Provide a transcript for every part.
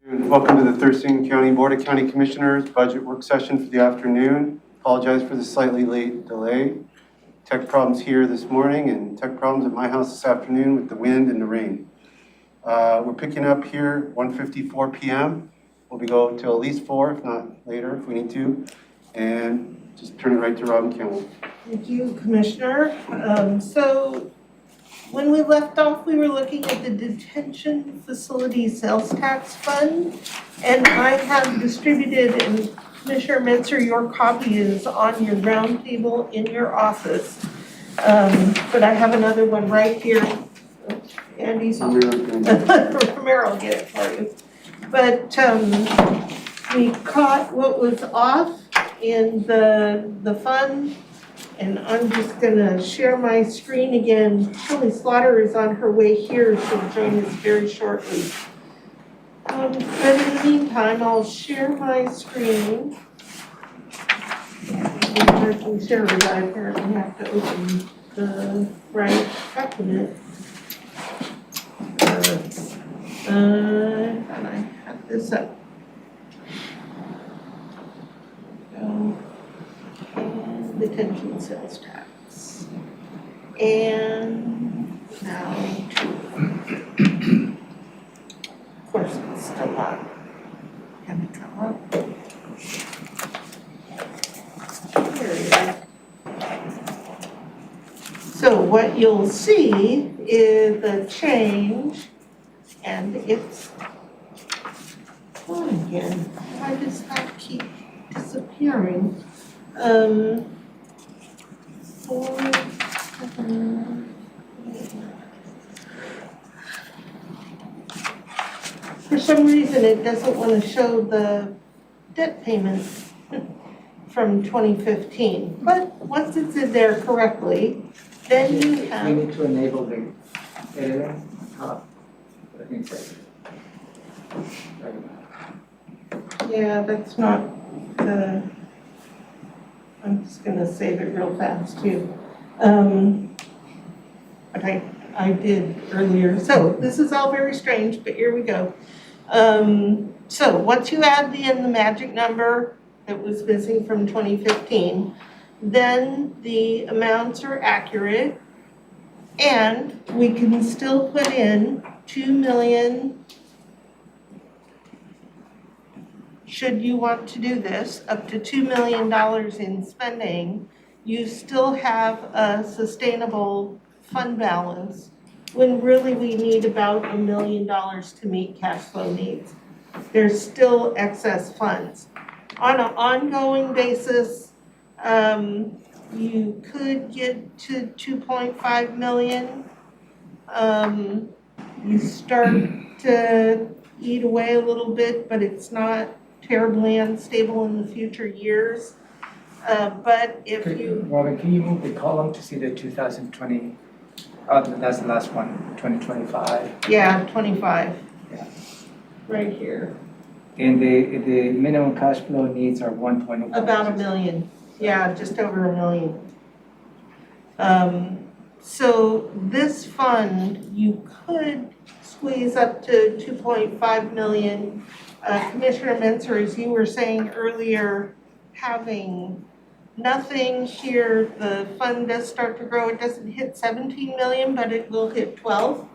Welcome to the Thurston County Board of County Commissioners Budget Work Session for the afternoon. Apologize for the slightly late delay. Tech problems here this morning and tech problems at my house this afternoon with the wind and the rain. We're picking up here 1:54 p.m. We'll be going till at least 4, if not later, if we need to. And just turn it right to Rob and Campbell. Thank you, Commissioner. So when we left off, we were looking at the detention facility sales tax fund, and I have distributed, and Commissioner Mentzer, your copy is on your round table in your office. But I have another one right here. Andy's on. Romero will get it for you. But we caught what was off in the fund. And I'm just gonna share my screen again. Shelley Slaughter is on her way here. She'll join us very shortly. But in the meantime, I'll share my screen. I can share it. I apparently have to open the right document. And I have this up. Detention sales tax. And now of course it's still not gonna come up. There it is. So what you'll see is the change, and it's gone again. Why does that keep disappearing? For some reason, it doesn't want to show the debt payment from 2015. But once it's in there correctly, then you have. We need to enable the editing top. I think so. Yeah, that's not the. I'm just gonna save it real fast too. But I did earlier. So this is all very strange, but here we go. So once you add in the magic number that was missing from 2015, then the amounts are accurate, and we can still put in 2 million. Should you want to do this, up to $2 million in spending, you still have a sustainable fund balance when really we need about $1 million to meet cash flow needs. There's still excess funds. On an ongoing basis, you could get to 2.5 million. You start to eat away a little bit, but it's not terribly unstable in the future years. But if you... Robin, can you move the column to see the 2020? That's the last one, 2025. Yeah, 25. Yeah. Right here. And the minimum cash flow needs are 1.0. About $1 million. Yeah, just over $1 million. So this fund, you could squeeze up to 2.5 million. Commissioner Mentzer, as you were saying earlier, having nothing here, the fund does start to grow. It doesn't hit 17 million, but it will hit 12.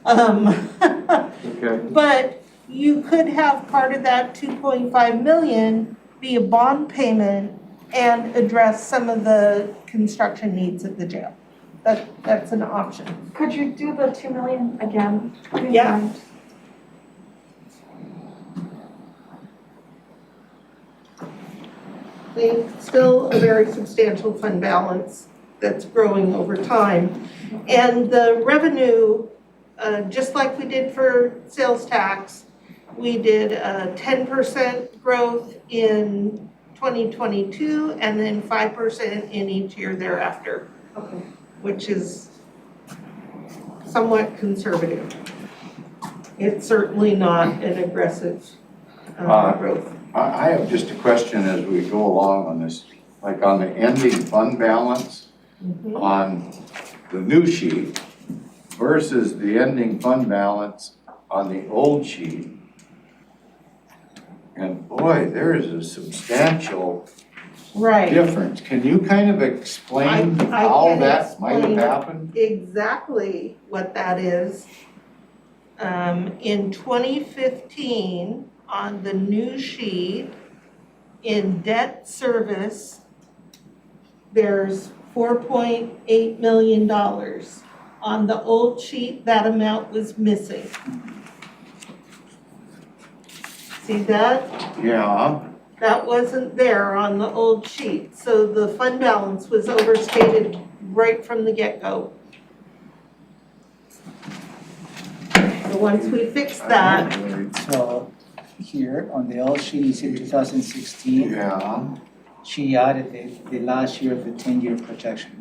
Okay. But you could have part of that 2.5 million be a bond payment and address some of the construction needs at the jail. That's an option. Could you do the 2 million again? Yeah. Still a very substantial fund balance that's growing over time. And the revenue, just like we did for sales tax, we did a 10% growth in 2022 and then 5% in each year thereafter. Okay. Which is somewhat conservative. It's certainly not an aggressive growth. I have just a question as we go along on this, like on the ending fund balance on the new sheet versus the ending fund balance on the old sheet. And boy, there is a substantial Right. difference. Can you kind of explain I how can that might have explain. happened? Exactly what that is. In 2015, on the new sheet, in debt service, there's $4.8 million. On the old sheet, that amount was missing. See that? Yeah, That wasn't there on the old sheet, so the fund balance was overstated right from the get-go. So once we fixed that, So here on the old sheet, you see 2016, yeah, she added the last year of the 10-year projection.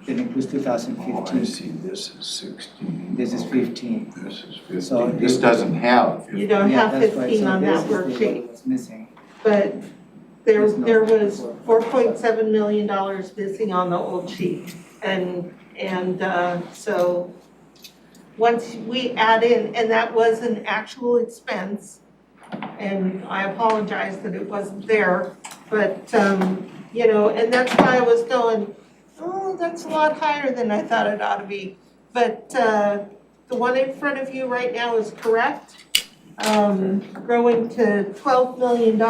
It includes oh, I 2015. see, this is 16. This is 15. This is So 15, this doesn't have 15. you don't Yeah, have that's right. 15 So on that this is the worksheet. one that's missing. But there There's no- was $4.7 million missing on the old sheet. So once we add in, and that was an actual expense, and I apologize that it wasn't there, but, and that's why I was going, oh, that's a lot higher than I thought it ought to be. But the one in front of you right now is correct. Growing to $12 million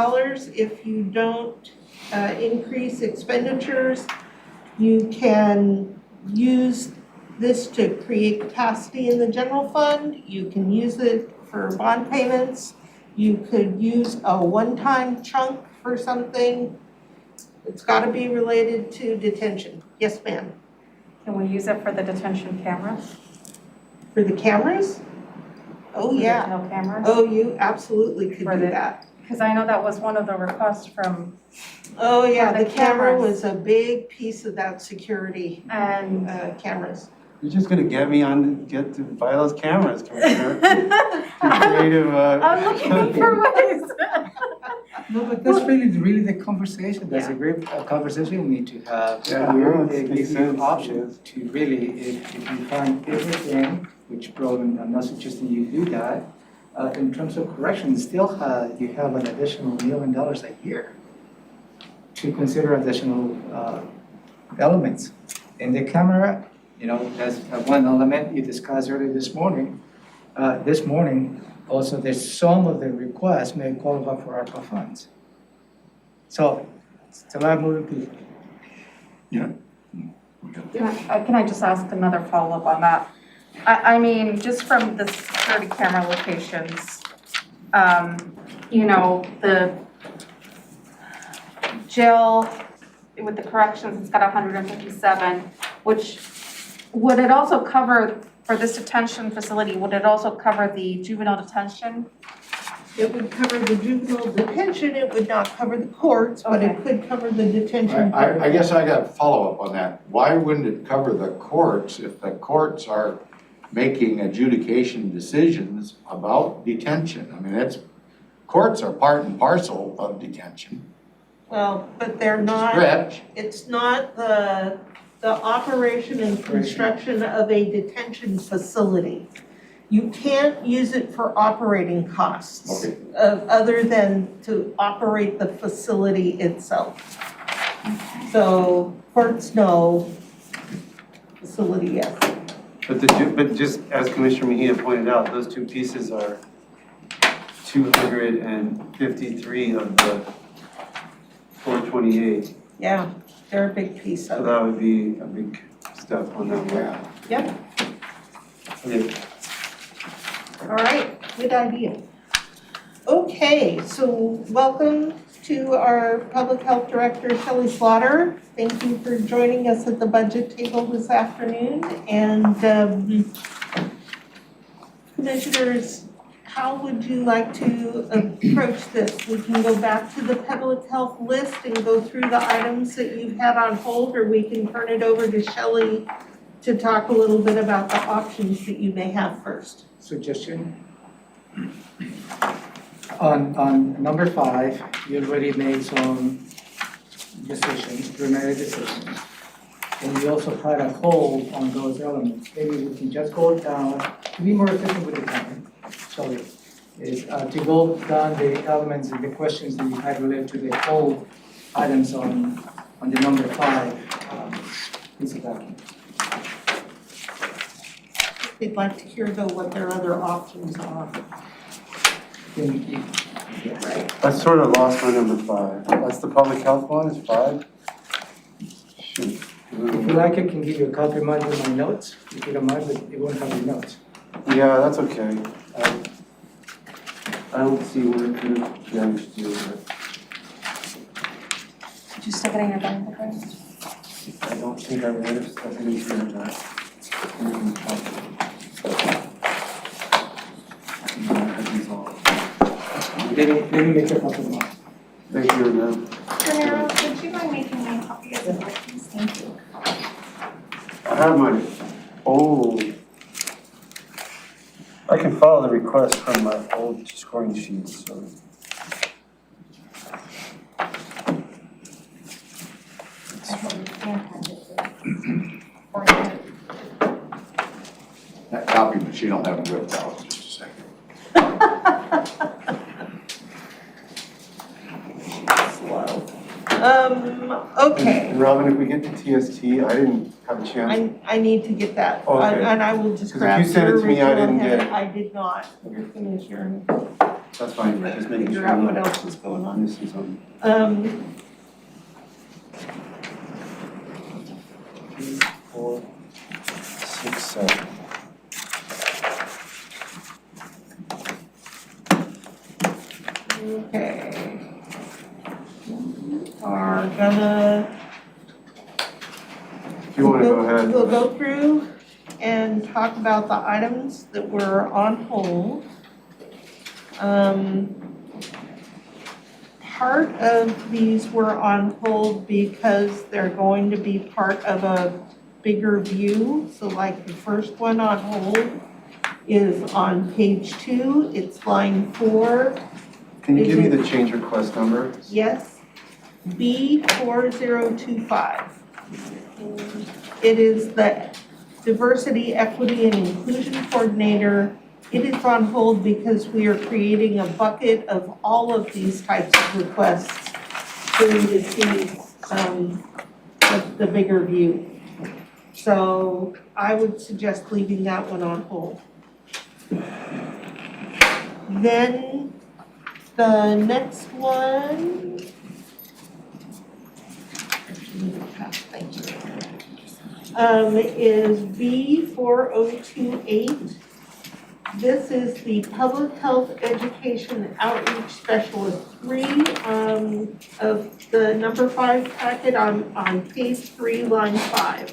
if you don't increase expenditures. You can use this to create capacity in the general fund. You can use it for bond payments. You could use a one-time chunk for something. It's got to be related to detention. Yes, ma'am. Can we use it for the detention cameras? For the cameras? Oh, yeah. No cameras? Oh, you absolutely could For do the- that. Because I know that was one of the requests from, Oh, yeah, For the the camera cameras. was a big piece of that security, and cameras. You're just gonna get me on, get to buy those cameras, Commissioner. Creative, I'm looking for ways. No, but that's really the conversation. That's a great conversation we need to have. Yeah, Here, no, they it give makes you sense, options to really, if you find everything, which probably I'm not suggesting you do that, in terms of correction, still you have an additional $1 million a year to consider additional elements. In the camera, that's one element you discussed earlier this morning. Also, there's some of the requests may qualify for ARPA funds. So, it's a lot of moving pieces. Can I just ask another follow-up on that? I mean, just from the security camera locations, the jail with the corrections, it's got 157, which, would it also cover, for this detention facility, would it also cover the juvenile detention? It would cover the juvenile detention, it would not cover the courts, but it could cover the detention part. I guess I got a follow-up on that. Why wouldn't it cover the courts if the courts are making adjudication decisions about detention? I mean, courts are part and parcel of detention. Well, but they're not, Stretch. it's not the operation and construction of a detention facility. You can't use it for operating costs. Okay. Other than to operate the facility itself. So courts no, facility yes. but just as Commissioner Mejia pointed out, those two pieces are 253 of the 428. Yeah, they're a big piece So of it. that would be a big step on that one. Yeah. Okay. All right, good idea. Okay, so welcome to our Public Health Director, Shelley Slaughter. Thank you for joining us at the budget table this afternoon. And Commissioners, how would you like to approach this? We can go back to the public health list and go through the items that you've had on hold, or we can turn it over to Shelley to talk a little bit about the options that you may have first. Suggestion. On number 5, you already made some decisions, preliminary decisions. And you also had a hold on those elements. Maybe we can just go down to be more efficient with the time. Sorry. is to go down the elements and the questions that you had related to the whole items on the number 5 piece of document. They'd like to hear though what their other options are. Yes. I sort of lost my number 5. That's the public health one, is 5? Shoot. If you like, I can give you a copy of mine with my notes, if you don't mind, but it won't have your notes. Yeah, that's okay. I don't see where it could have damaged you, but Did you stick it in your gun? I don't think I would have stuck it in here. Let me make a copy of mine. Thank you, ma'am. Renero, would you mind making me a copy of the please? Thank you. I have my, oh. I can follow the request from my old scoring sheet, so. That copy machine don't have a whipped out, just a second. Slow. Okay. And Robin, if we get to TST, I didn't have a chance. I need to get that, Okay. and I will just 'Cause if grab you sent your it to me, I original didn't get head. it. I did not Okay. finish your, That's fine, just making figure sure out I'm what not else is going on. missing something. 3, 4, 6, 7. Okay. Are gonna. If you wanna go ahead. We'll go through and talk about the items that were on hold. Part of these were on hold because they're going to be part of a bigger view. So like the first one on hold is on page 2, it's line 4. Can you give me the change request number? Yes, B4025. It is the Diversity, Equity, and Inclusion Coordinator. It is on hold because we are creating a bucket of all of these types of requests for you to see the bigger view. So I would suggest leaving that one on hold. Then the next one. Thank you. Is B4028. This is the Public Health Education Outreach Specialist 3 of the number 5 packet on page 3, line 5.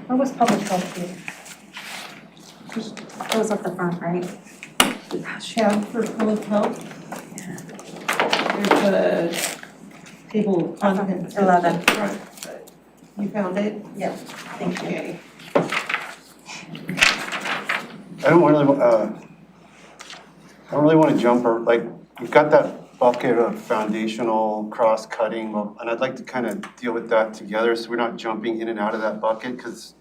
Where was public health here? It was at the front, right? Tab for public health. There's a table of contents. 11. You found it? Yes, thank you. Okay. I don't really want to jump or like, we've got that bucket of foundational cross-cutting, and I'd like to kind of deal with that together so we're not jumping in and out of that bucket because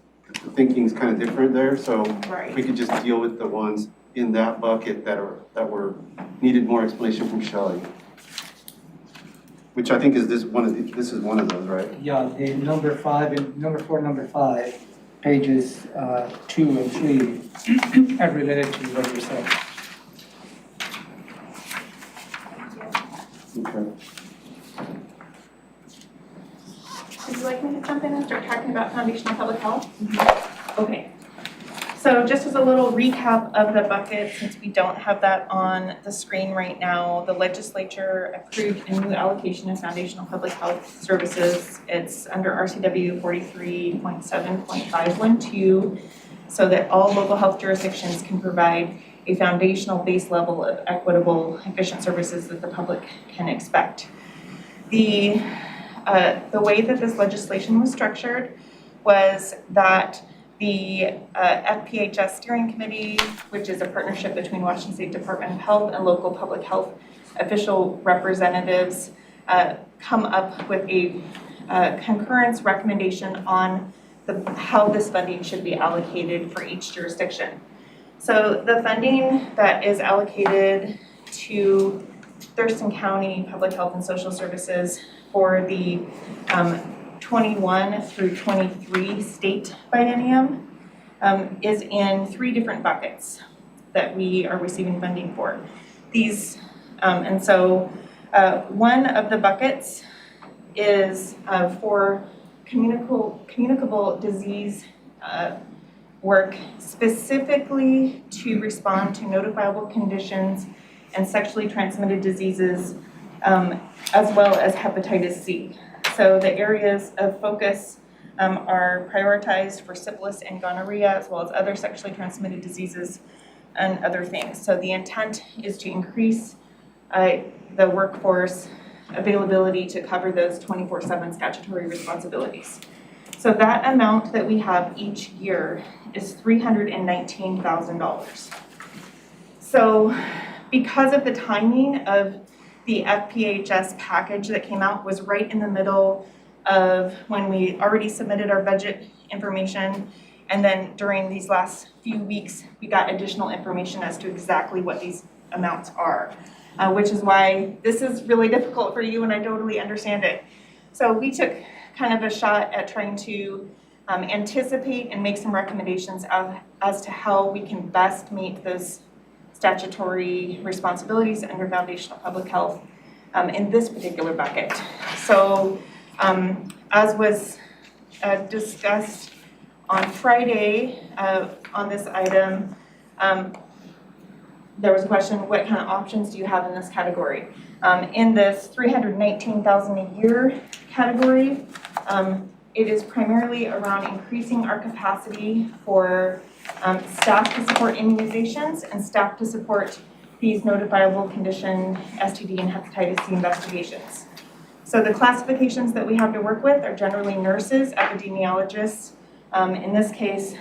the thinking's kind of different there. So if we could just deal with the ones in that bucket that were needed more explanation from Shelley. Which I think is this is one of those, right? Yeah, the number 5 and number 4, number 5, pages 2 and 3 are related to what you're saying. Okay. Would you like me to jump in and start talking about foundational public health? Okay. So just as a little recap of the bucket, since we don't have that on the screen right now, the legislature approved a new allocation of foundational public health services. It's under RCW 43.7.512, so that all local health jurisdictions can provide a foundational base level of equitable, efficient services that the public can expect. The way that this legislation was structured was that the FPHS Steering Committee, which is a partnership between Washington State Department of Health and local public health official representatives, come up with a concurrence recommendation on how this funding should be allocated for each jurisdiction. So the funding that is allocated to Thurston County Public Health and Social Services for the 21 through 23 state biennium is in 3 different buckets that we are receiving funding for. These, and so one of the buckets is for communicable disease work specifically to respond to notifiable conditions and sexually transmitted diseases, as well as hepatitis C. So the areas of focus are prioritized for syphilis and gonorrhea, as well as other sexually transmitted diseases and other things. So the intent is to increase the workforce availability to cover those 24/7 statutory responsibilities. So that amount that we have each year is $319,000. So because of the timing of the FPHS package that came out was right in the middle of when we already submitted our budget information, and then during these last few weeks, we got additional information as to exactly what these amounts are, which is why this is really difficult for you, and I totally understand it. So we took kind of a shot at trying to anticipate and make some recommendations as to how we can best meet those statutory responsibilities under foundational public health in this particular bucket. So as was discussed on Friday on this item, there was a question, what kind of options do you have in this category? In this $319,000 a year category, it is primarily around increasing our capacity for staff to support immunizations and staff to support these notifiable condition STD and hepatitis C investigations. So the classifications that we have to work with are generally nurses, epidemiologists. In this case,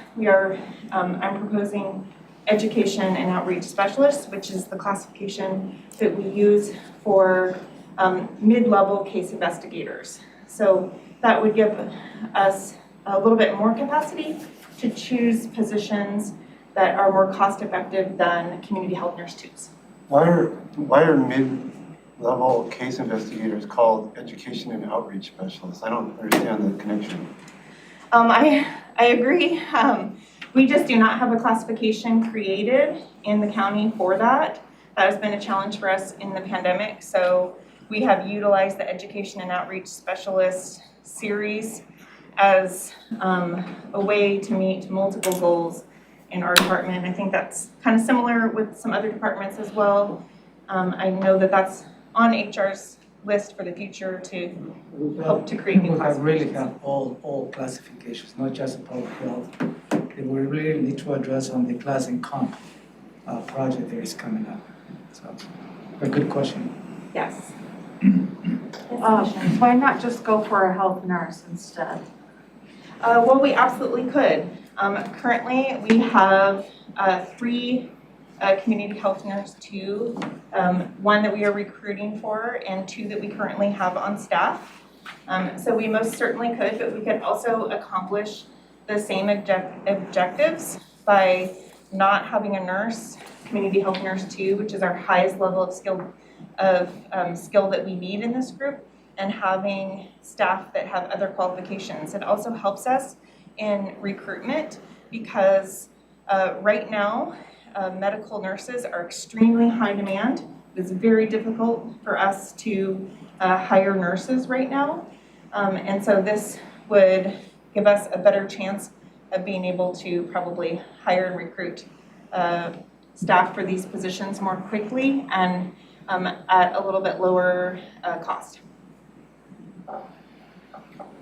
I'm proposing education and outreach specialists, which is the classification that we use for mid-level case investigators. So that would give us a little bit more capacity to choose positions that are more cost-effective than community health nurse twos. Why are mid-level case investigators called education and outreach specialists? I don't understand the connection. I agree. We just do not have a classification created in the county for that. That has been a challenge for us in the pandemic. So we have utilized the education and outreach specialist series as a way to meet multiple goals in our department. I think that's kind of similar with some other departments as well. I know that that's on HR's list for the future to help to create new We have really classifications. have all classifications, not just the public health. And we really need to address on the class and comp project that is coming up. So, a good question. Yes. Why not just go for a health nurse instead? Well, we absolutely could. Currently, we have 3 community health nurse 2, 1 that we are recruiting for, and 2 that we currently have on staff. So we most certainly could, but we could also accomplish the same objectives by not having a nurse, community health nurse 2, which is our highest level of skill that we need in this group, and having staff that have other qualifications. It also helps us in recruitment because right now, medical nurses are extremely high demand. It's very difficult for us to hire nurses right now. And so this would give us a better chance of being able to probably hire and recruit staff for these positions more quickly and at a little bit lower cost.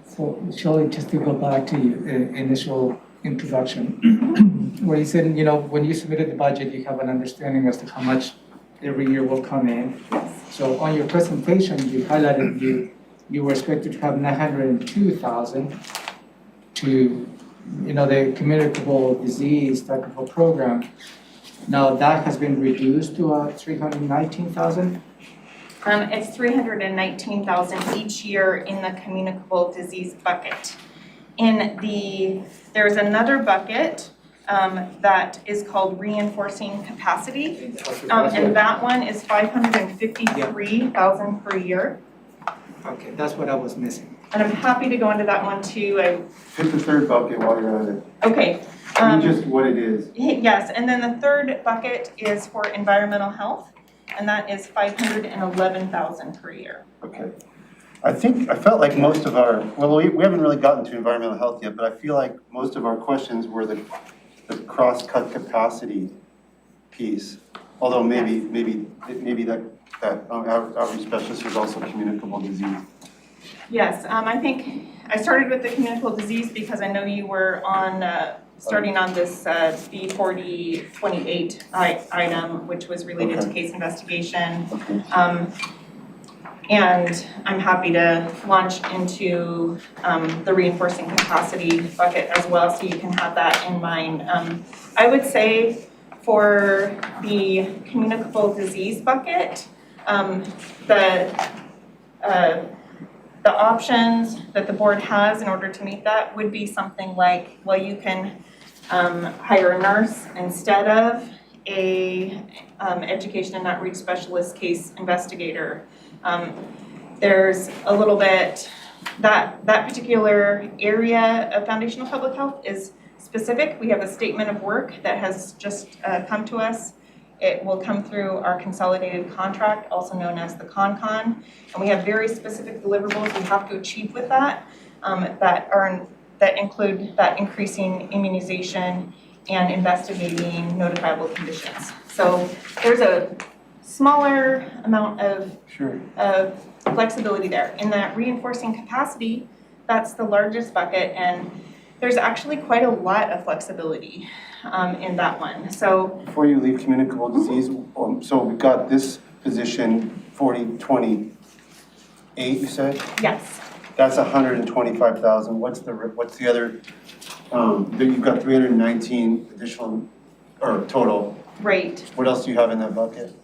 So Shelley, just to go back to your initial introduction, where you said, when you submitted the budget, you have an understanding as to how much every year will come in. So on your presentation, you highlighted you were expected to have 902,000 to the communicable disease type of a program. Now, that has been reduced to 319,000? It's 319,000 each year in the communicable disease bucket. There's another bucket that is called reinforcing capacity. And that one is 553,000 per year. Okay, that's what I was missing. And I'm happy to go into that one too. Hit the third bucket while you're at it. Okay. Just what it is. Yes, and then the third bucket is for environmental health, and that is 511,000 per year. Okay. I felt like most of our, well, we haven't really gotten to environmental health yet, but I feel like most of our questions were the cross-cut capacity piece. Although maybe that outreach specialist is also communicable disease. Yes, I think I started with the communicable disease because I know you were on, starting on this B4028 item, which was related to case investigation. Okay. And I'm happy to launch into the reinforcing capacity bucket as well, so you can have that in mind. I would say for the communicable disease bucket, the options that the board has in order to meet that would be something like, well, you can hire a nurse instead of a education and outreach specialist case investigator. There's a little bit, that particular area of foundational public health is specific. We have a statement of work that has just come to us. It will come through our consolidated contract, also known as the CONCON. And we have very specific deliverables we have to achieve with that, that include that increasing immunization and investigating notifiable conditions. So there's a smaller amount of flexibility there. In that reinforcing capacity, that's the largest bucket, and there's actually quite a lot of flexibility in that one. So Before you leave communicable disease, so we've got this position 4028, you said? yes, That's 125,000. What's the other? You've got 319 additional or total. right. What else do you have in that bucket?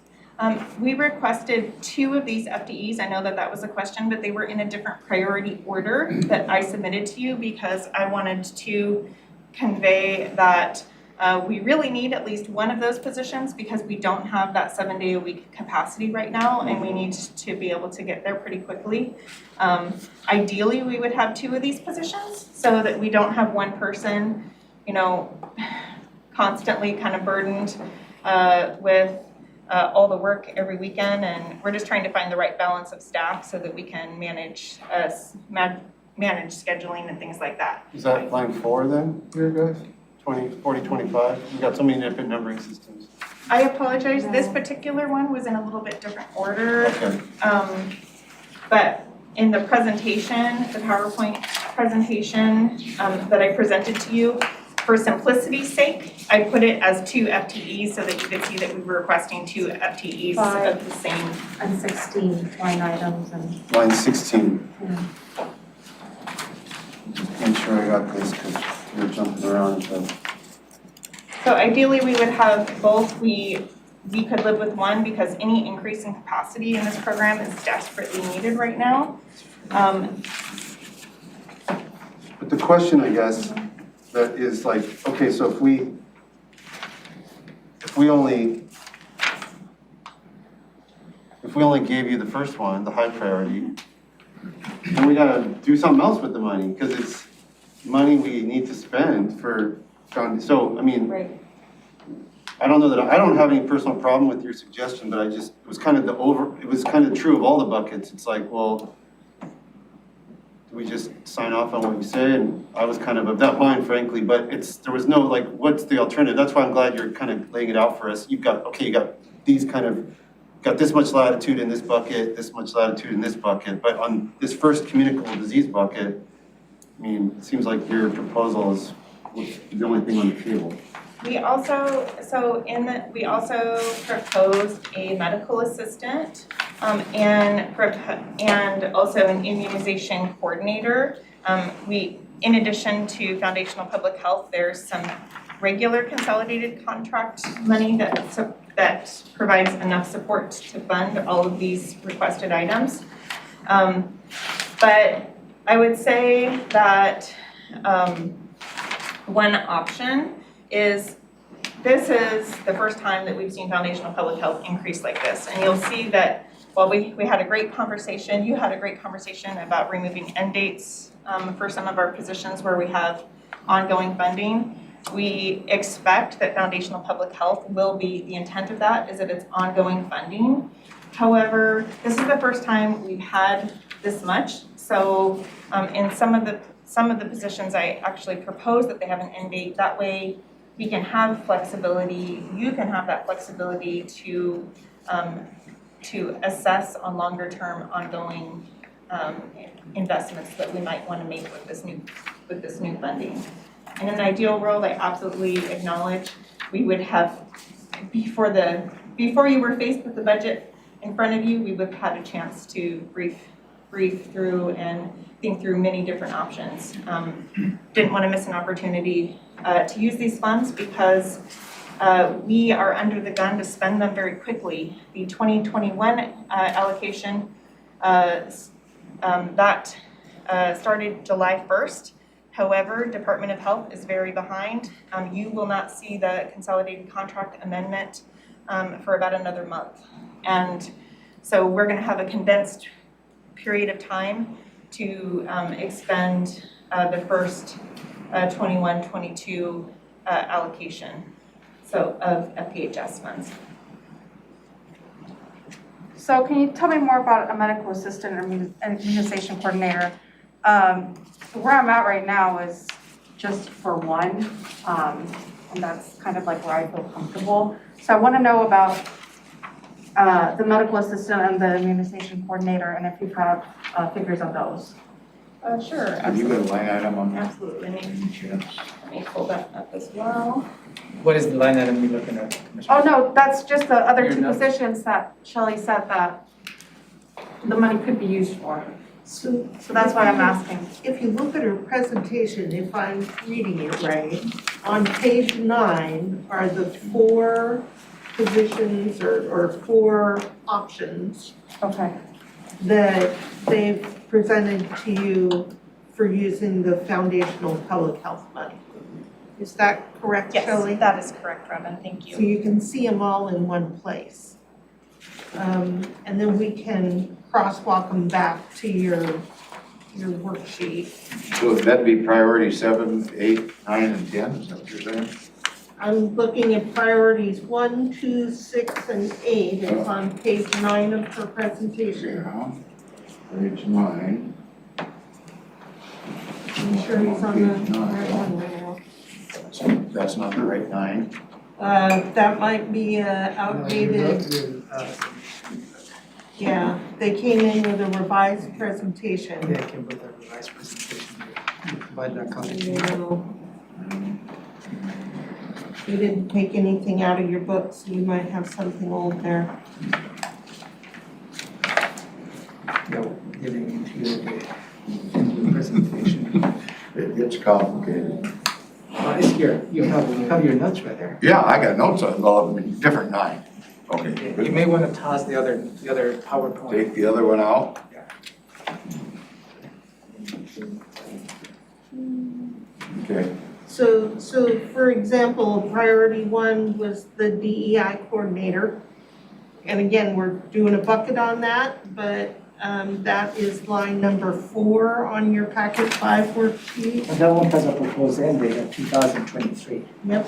We requested 2 of these FTEs. I know that was a question, but they were in a different priority order that I submitted to you because I wanted to convey that we really need at least one of those positions because we don't have that 7-day-a-week capacity right now, and we need to be able to get there pretty quickly. Ideally, we would have 2 of these positions so that we don't have one person, constantly kind of burdened with all the work every weekend, and we're just trying to find the right balance of staff so that we can manage scheduling and things like that. Is that line 4 then, here guys? 40, 25? We've got so many different numbering systems. I apologize, this particular one was in a little bit different order. Okay. But in the presentation, the PowerPoint presentation that I presented to you, for simplicity's sake, I put it as 2 FTEs so that you could see that we were requesting 2 FTEs of the same. And 16 line items and. Line 16. Yeah. Just make sure I got this because we're jumping around. So ideally, we would have both. We could live with one because any increase in capacity in this program is desperately needed right now. But the question, I guess, that is like, okay, so if we only gave you the first one, the high priority, then we gotta do something else with the money because it's money we need to spend for. So I mean, Right. I don't know that I don't have any personal problem with your suggestion, but it was kind of true of all the buckets. It's like, well, do we just sign off on what you say? And I was kind of that mind, frankly, but there was no like, what's the alternative? That's why I'm glad you're kind of laying it out for us. You got these got this much latitude in this bucket, this much latitude in this bucket, but on this first communicable disease bucket, I mean, it seems like your proposal is the only thing on the table. We also proposed a medical assistant and also an immunization coordinator. In addition to foundational public health, there's some regular consolidated contract money that provides enough support to fund all of these requested items. But I would say that one option is, this is the first time that we've seen foundational public health increase like this. And you'll see that while we had a great conversation, you had a great conversation about removing end dates for some of our positions where we have ongoing funding. We expect that foundational public health will be, the intent of that is that it's ongoing funding. However, this is the first time we've had this much. So in some of the positions, I actually propose that they have an end date. That way we can have flexibility, you can have that flexibility to assess on longer term ongoing investments that we might want to make with this new funding. In an ideal world, I absolutely acknowledge we would have, before you were faced with the budget in front of you, we would have had a chance to brief through and think through many different options. Didn't want to miss an opportunity to use these funds because we are under the gun to spend them very quickly. The 2021 allocation that started July 1st. However, Department of Health is very behind. You will not see the consolidated contract amendment for about another month. And so we're going to have a condensed period of time to expend the first 21-22 allocation of FPHS funds. So can you tell me more about a medical assistant or immunization coordinator? Where I'm at right now is just for one, and that's kind of like where I feel comfortable. So I want to know about the medical assistant and the immunization coordinator, and if you have figures on those. Sure, Have you got a line item on that? absolutely. Let me pull that up as well. What is the line item you're looking at, Commissioner? Oh, no, that's just the other Your two notes? positions that Shelley said that the money could be used for. So So that's why I'm asking. if you look at her presentation, if I'm reading it right, on page 9 are the 4 positions or 4 options Okay. that they've presented to you for using the foundational public health money. Is that correct, Shelley? Yes, that is correct, Robin, thank So you. you can see them all in one place. And then we can crosswalk them back to your worksheet. So that'd be priority 7, 8, 9, and 10, is that what you're saying? I'm looking at priorities 1, 2, 6, and 8. It's on page 9 of her presentation. Yeah. Page 9. I'm sure he's on the Page 9. right one now. That's not the right 9. That might be outdated. Yeah, they came in with a revised presentation. Yeah, I can put the revised presentation here. You provide that copy to me. No. You didn't take anything out of your book, so you might have something old there. Yeah, getting into the presentation. It gets complicated. It's here, you have your notes right there. Yeah, I got notes on all of them, different 9. Okay. You may want to toss the other PowerPoint. Take the other one out? Okay. So for example, priority 1 was the DEI coordinator. And again, we're doing a bucket on that, but that is line number 4 on your packet 5 worksheet. And that one has a proposed end date of 2023. Yep.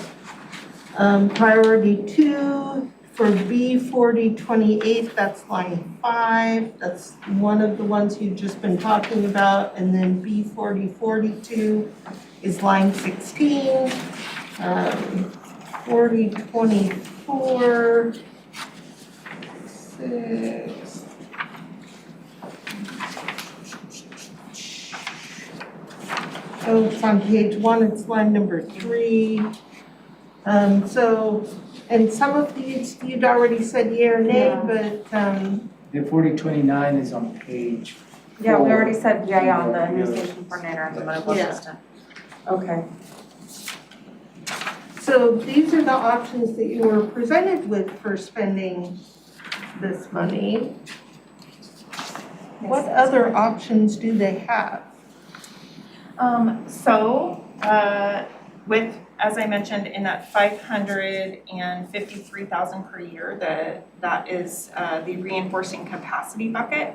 Priority 2 for B4028, that's line 5. That's one of the ones you've just been talking about. And then B4042 is line 16. 4024, 6. Oh, it's on page 1, it's line number 3. And some of these, you'd already said yea or nay, Yeah. but, The 4029 is on page Yeah, we already said yay on the immunization coordinator and the medical Yeah. assistant. Okay. So these are the options that you were presented with for spending this money. What other options do they have? With, as I mentioned, in that 553,000 per year, that is the reinforcing capacity bucket.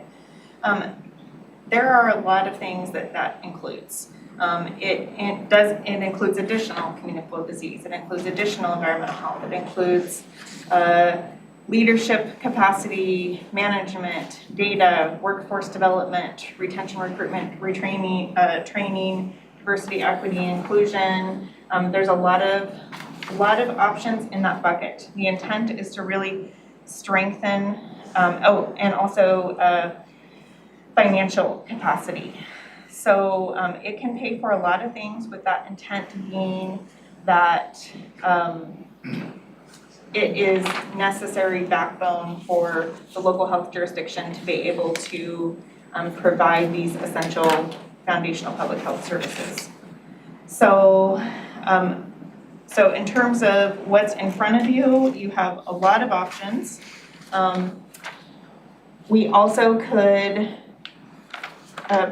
There are a lot of things that includes. It includes additional communicable disease, it includes additional environmental health, it includes leadership capacity management, data, workforce development, retention, recruitment, retraining, training, diversity, equity, inclusion. There's a lot of options in that bucket. The intent is to really strengthen, and also financial capacity. So it can pay for a lot of things, with that intent being that it is necessary backbone for the local health jurisdiction to be able to provide these essential foundational public health services. So, so in terms of what's in front of you, you have a lot of options. We also could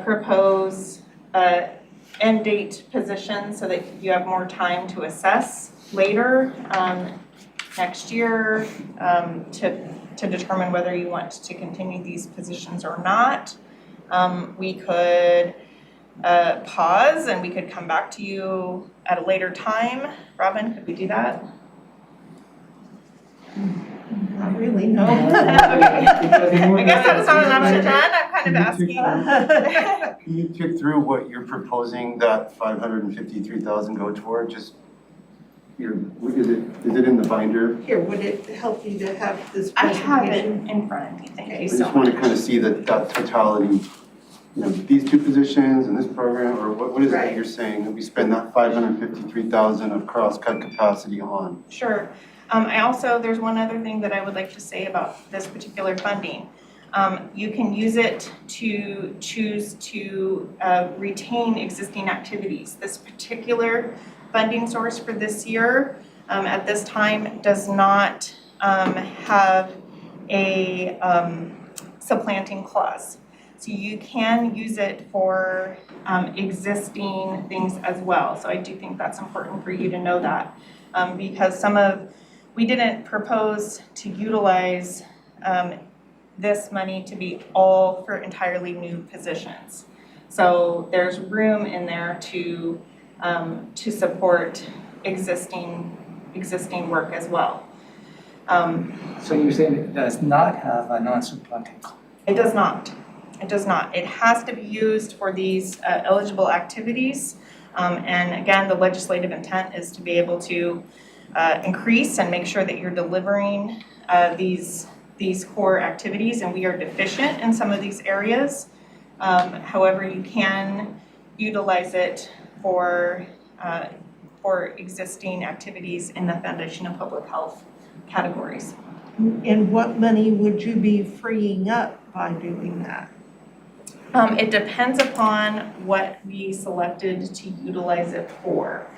propose end date positions so that you have more time to assess later next year to determine whether you want to continue these positions or not. We could pause and we could come back to you at a later time. Robin, could we do that? Not really, no. Okay. I guess that's not an option then, I'm kind of asking. Can you tick through what you're proposing that 553,000 go toward? Just, is it in the binder? Here, would it help you to have this I have it presentation? in front of me, thank I you so just want to much. kind of see that totality, these two positions and this program, or what is it that Right. you're saying that we spend that 553,000 of cross-cut capacity on? Sure. There's one other thing that I would like to say about this particular funding. You can use it to choose to retain existing activities. This particular funding source for this year, at this time, does not have a supplanting clause. So you can use it for existing things as well. So I do think that's important for you to know that, because we didn't propose to utilize this money to be all for entirely new positions. So there's room in there to support existing work as well. So you're saying it does not have a non-supplanting clause? It does not. It does not. It has to be used for these eligible activities. And again, the legislative intent is to be able to increase and make sure that you're delivering these core activities, and we are deficient in some of these areas. However, you can utilize it for existing activities in the foundation of public health categories. And what money would you be freeing up by doing that? It depends upon what we selected to utilize it for.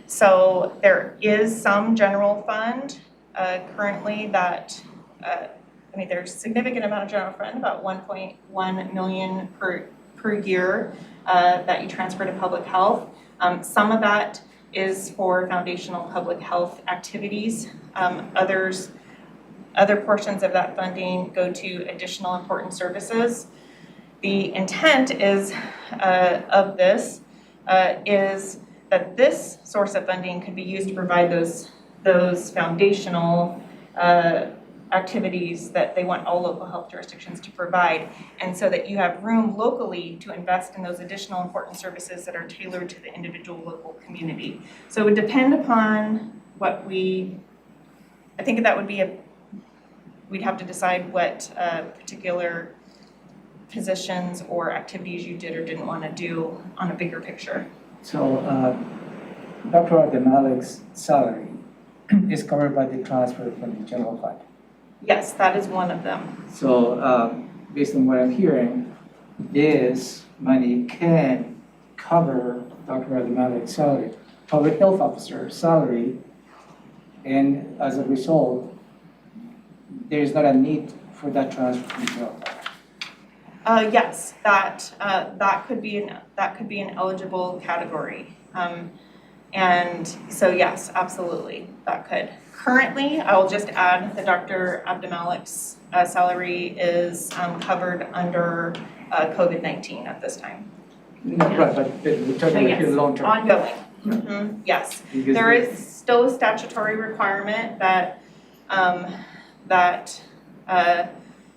So there is some general fund currently that, there's a significant amount of general fund, about 1.1 million per year that you transfer to public health. Some of that is for foundational public health activities. Other portions of that funding go to additional important services. The intent is of this is that this source of funding could be used to provide those foundational activities that they want all local health jurisdictions to provide, and so that you have room locally to invest in those additional important services that are tailored to the individual local community. So it would depend upon I think that would be we'd have to decide what particular positions or activities you did or didn't want to do on a bigger picture. So Dr. Ademalik's salary is covered by the transfer from the general fund. Yes, that is one of them. So based on what I'm hearing, this money can cover Dr. Adamalik's salary, public health officer salary, and as a result, there is not a need for that transfer from general fund. Yes, that could be an eligible category. And so yes, absolutely, that could. Currently, I'll just add that Dr. Abdemalik's salary is covered under COVID-19 at this time. No, right, but we're talking about here long term. Ongoing, yes. Because There is still a statutory requirement that,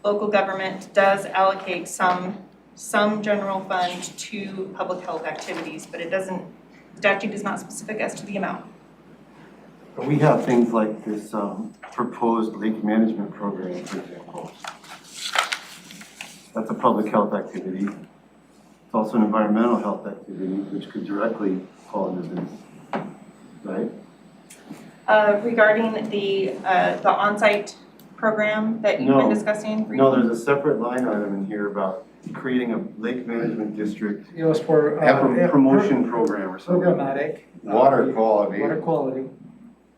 local government does allocate some general fund to public health activities, but it doesn't, statute is not specific as to the amount. We have things like this proposed lake management program, for example. That's a public health activity. It's also an environmental health activity, which could directly fall into this, right? Regarding the on-site program that you've been No. discussing? No, there's a separate line item in here about creating a lake management district It was for. promotion program or something. Programmatic. Water quality. Water quality,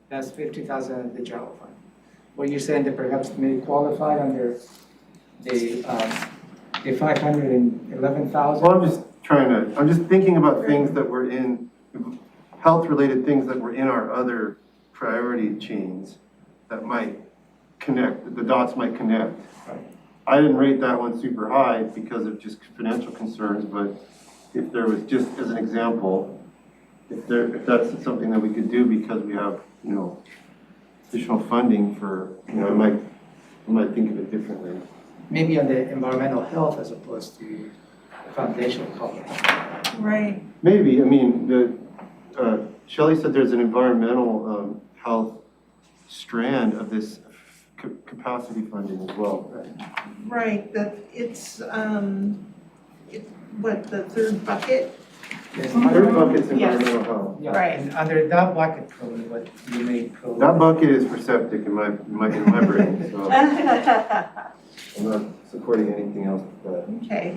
that's 50,000 in the general fund. What you're saying that perhaps may qualify under the 511,000? Well, I'm just thinking about things that were in, health-related things that were in our other priority chains that might connect, the dots might connect. Right. I didn't rate that one super high because of just financial concerns, but if there was, just as an example, if that's something that we could do because we have, additional funding for, I might think of it differently. Maybe on the environmental health as opposed to foundational public. Right. Maybe, Shelley said there's an environmental health strand of this capacity funding as well. Right, that it's, the third bucket? Yes. Third bucket's Yes. environmental health. Yeah, Right. and under that bucket, probably what you may probably. That bucket is for septic in my brain, so I'm not supporting anything else with that. Okay,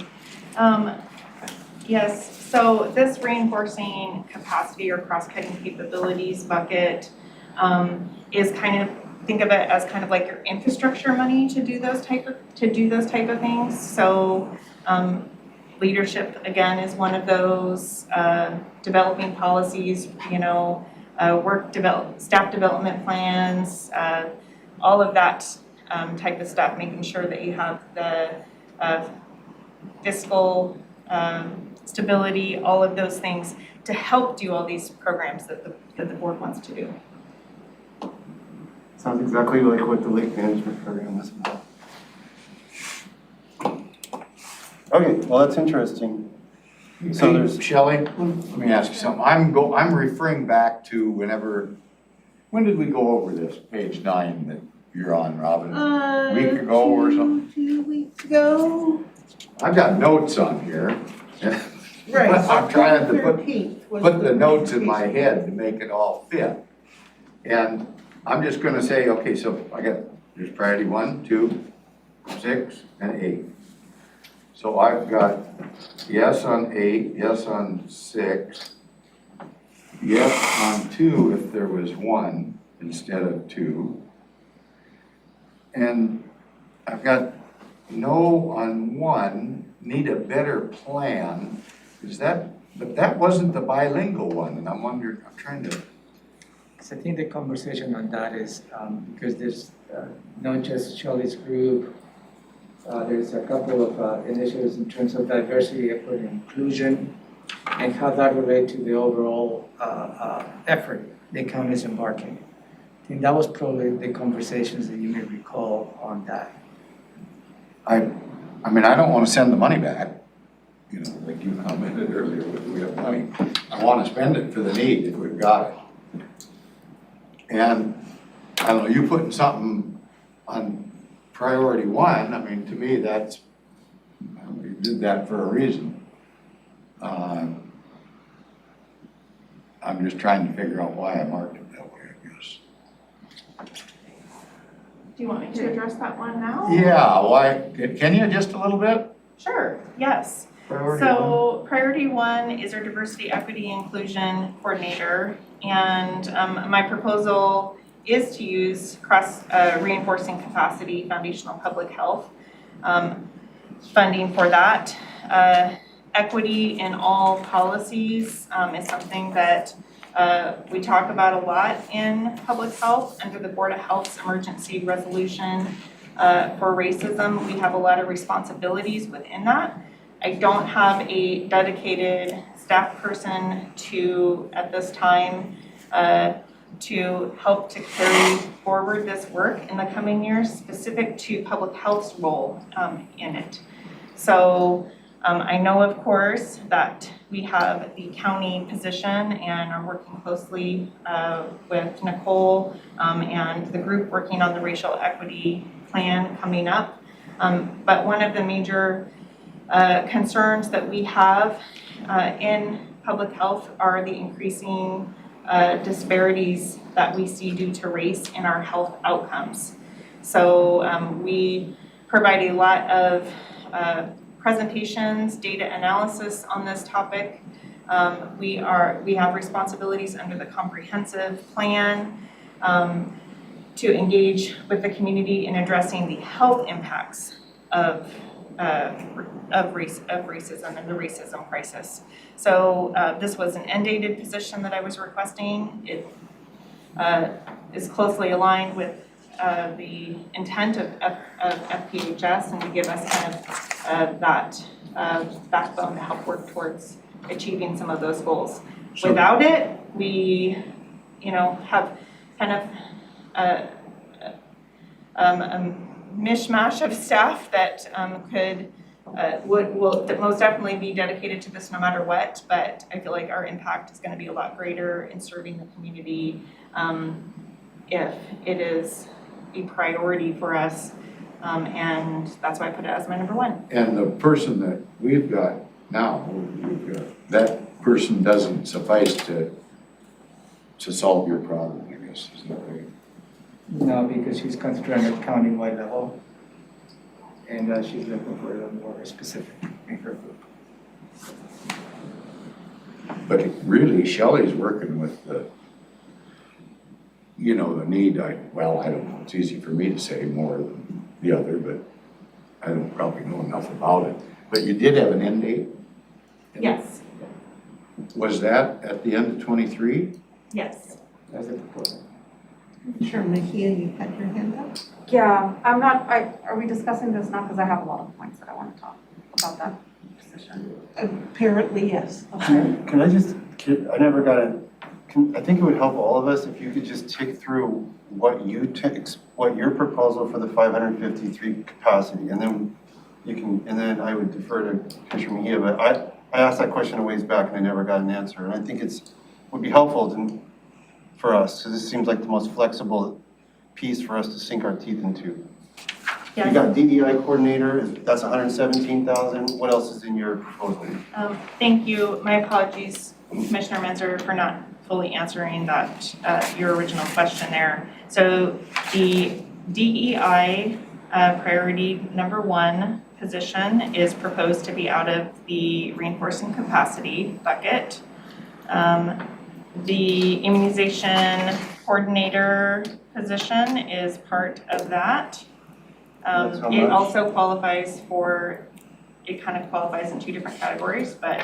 Yes, so this reinforcing capacity or cross-cutting capabilities bucket is think of it as kind of like your infrastructure money to do those type of things. So leadership, again, is one of those, developing policies, staff development plans, all of that type of stuff, making sure that you have the fiscal stability, all of those things to help do all these programs that the board wants to do. Sounds exactly like what the lake management program is about. Okay, well, that's interesting. So Hey, there's, Shelley, let me ask you something. I'm referring back to when did we go over this, page 9 that you're on, Robin? A week ago or something? 2 weeks ago. I've got notes on here. Right. I'm trying to October 13th was put the notes in my presentation. head to make it all fit. And I'm just gonna say, okay, so there's priority 1, 2, 6, and 8. So I've got yes on 8, yes on 6, yes on 2 if there was 1 instead of 2. And I've got no on 1, need a better plan. But that wasn't the bilingual one, and I'm trying to. So I think the conversation on that is, because there's not just Shelley's group, there's a couple of initiatives in terms of diversity, equity, and inclusion, and how that relates to the overall effort the county is embarking. I think that was probably the conversations that you may recall on that. I don't want to send the money back, like you commented earlier, we have money. I want to spend it for the need if we've got it. And, I don't know, you putting something on priority 1, to me, that's, we did that for a reason. I'm just trying to figure out why I marked it that way, I guess. Do you want me to address that one now? Yeah, why, can you just a little bit? Sure, yes. Priority one. So priority one is our diversity, equity, inclusion coordinator. And my proposal is to use reinforcing capacity, foundational public health funding for that. Equity in all policies is something that we talk about a lot in public health under the Board of Health's emergency resolution for racism. We have a lot of responsibilities within that. I don't have a dedicated staff person at this time, to help to carry forward this work in the coming years, specific to public health's role in it. So I know, of course, that we have the county position and are working closely with Nicole and the group working on the racial equity plan coming up. But one of the major concerns that we have in public health are the increasing disparities that we see due to race in our health outcomes. So we provide a lot of presentations, data analysis on this topic. We have responsibilities under the comprehensive plan to engage with the community in addressing the health impacts of racism and the racism crisis. So this was an end-dated position that I was requesting. It is closely aligned with the intent of FPHS and to give us kind of that backbone to help work towards achieving some of those goals. So- Without it, we, have kind of a mishmash of staff that will most definitely be dedicated to this no matter what, but I feel like our impact is going to be a lot greater in serving the community if it is a priority for us, and that's why I put it as my number one. And the person that we've got now, that person doesn't suffice to solve your problem, I guess, is that right? No, because she's concentrating at county-wide level, and she's looking for a more specific in her group. But really, Shelley's working with the need, I don't know, it's easy for me to say more than the other, but I don't probably know enough about it. But you did have an end date? Yes, Was that at the end of '23? yes. That's the proposal. Sure, Mejia, you had your hand up? Yeah, are we discussing this now? Because I have a lot of points that I want to talk about that position. Apparently, yes. Can I just, I never got I think it would help all of us if you could just tick through what your proposal for the 553 capacity, and then I would defer to Commissioner Mejia, but I asked that question a ways back and I never got an answer, and I think would be helpful for us, because this seems like the most flexible piece for us to sink our teeth into. You Yeah. got DEI coordinator, that's 117,000. What else is in your proposal? Thank you. My apologies, Commissioner Menzer, for not fully answering that, your original question there. So the DEI priority number one position is proposed to be out of the reinforcing capacity bucket. The immunization coordinator position is part of that. That's how It much? also qualifies it kind of qualifies in two different categories, but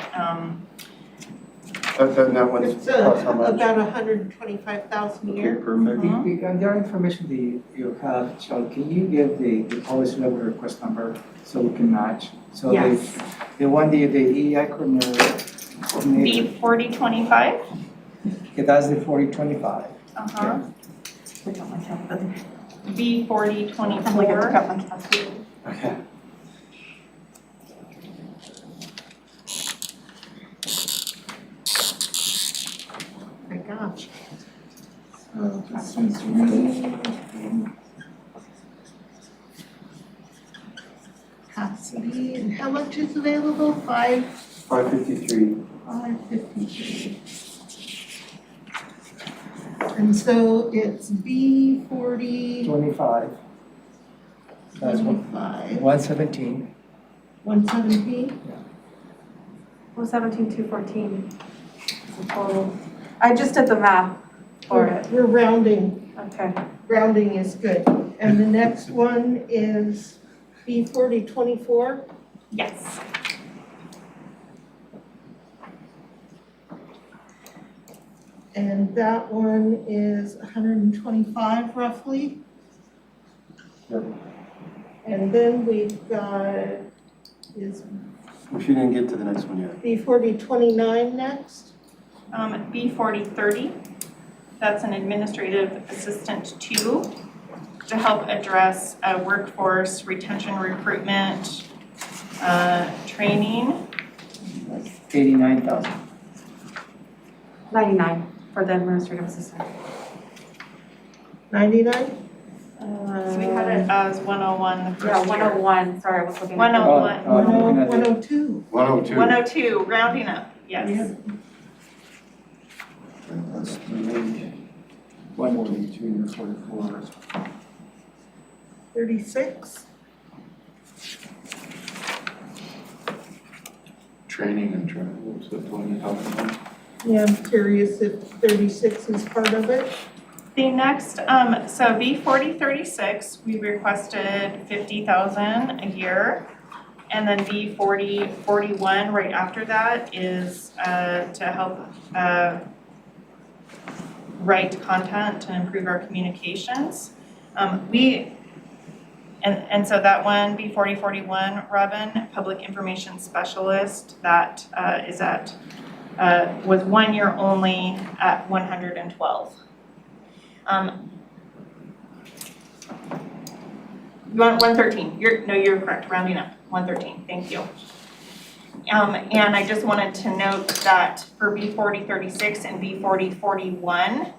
That one's It's cost how much? about 125,000 a Okay, year. perfect. On the information you have, Shelley, can you give the policy level request number so we can match? So Yes. the one, the EI coordinator, the 4025, yeah, that's the 4025. uh-huh, Which one myself, but B I'm like at the 4024, government hospital. Okay. My gosh. So this is really capacity, and how much is available? 553. 553. And so it's B40 25. That's 25. 117. 117? Well, 17,214 is the total. I just did the math for it. We're rounding. Okay. Rounding is good. And the next one is B4024. Yes. And that one is 125 roughly. Yep. And then we've got, is If you didn't get to the next one yet. B4029 next. B4030, that's an administrative assistant 2 to help address workforce retention, recruitment, training. 89,000. 99 for the administrative assistant. 99? So we had it as 101 the first Yeah, year. 101, sorry, I was looking at. 101. Oh, looking at it. 102. 102. 102, rounding up, yes. That's 142, 44. 36. Training and training, what's the one you're talking about? Yeah, I'm curious if 36 is part of it. The next, so B4036, we requested 50,000 a year. And then B4041 right after that is to help write content to improve our communications. And so that one, B4041, Robin, Public Information Specialist, that is at, was 1 year only at 112. You want 113, you're correct, rounding up, 113, thank you. And I just wanted to note that for B4036 and B4041,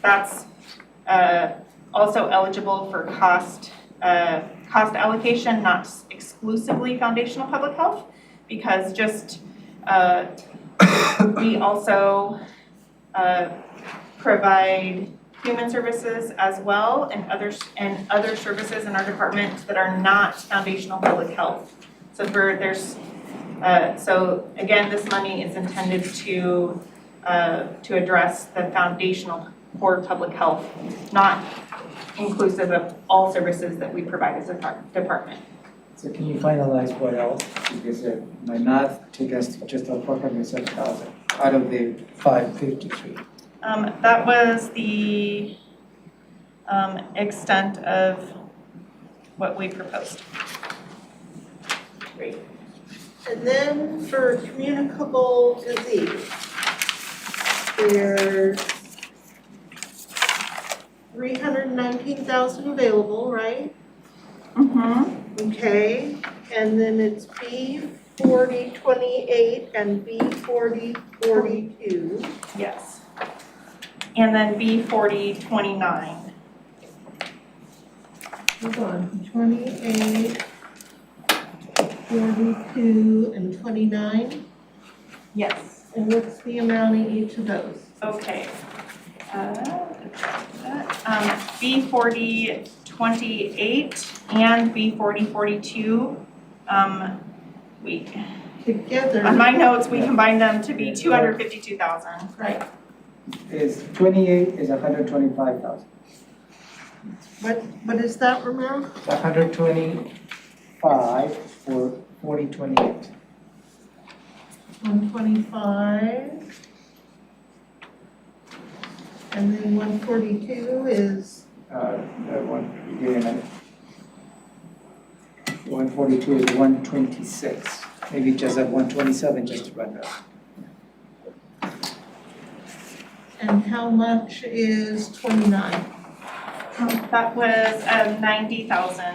that's also eligible for cost allocation, not exclusively foundational public health, because just, we also provide human services as well and other services in our department that are not foundational public health. So so again, this money is intended to address the foundational core public health, not inclusive of all services that we provide as a department. So can you finalize what else? Because my math took us to just about 407,000 out of the 553. That was the extent of what we proposed. Great. And then for communicable disease, there's 319,000 available, right? Mm-hmm. Okay, and then it's B4028 and B4042. Yes. And then B4029. Hold on, 28, 42, and 29. Yes. And what's the amount in each of those? Okay. B4028 and B4042, Together. on my notes, we combined them to be 252,000. Right. Is 28 is 125,000. What is that, Romero? 125 for 4028. 125. And then 142 is, That one, give me a minute. 142 is 126. Maybe just at 127, just to run that. and how much is 29? That was 90,000.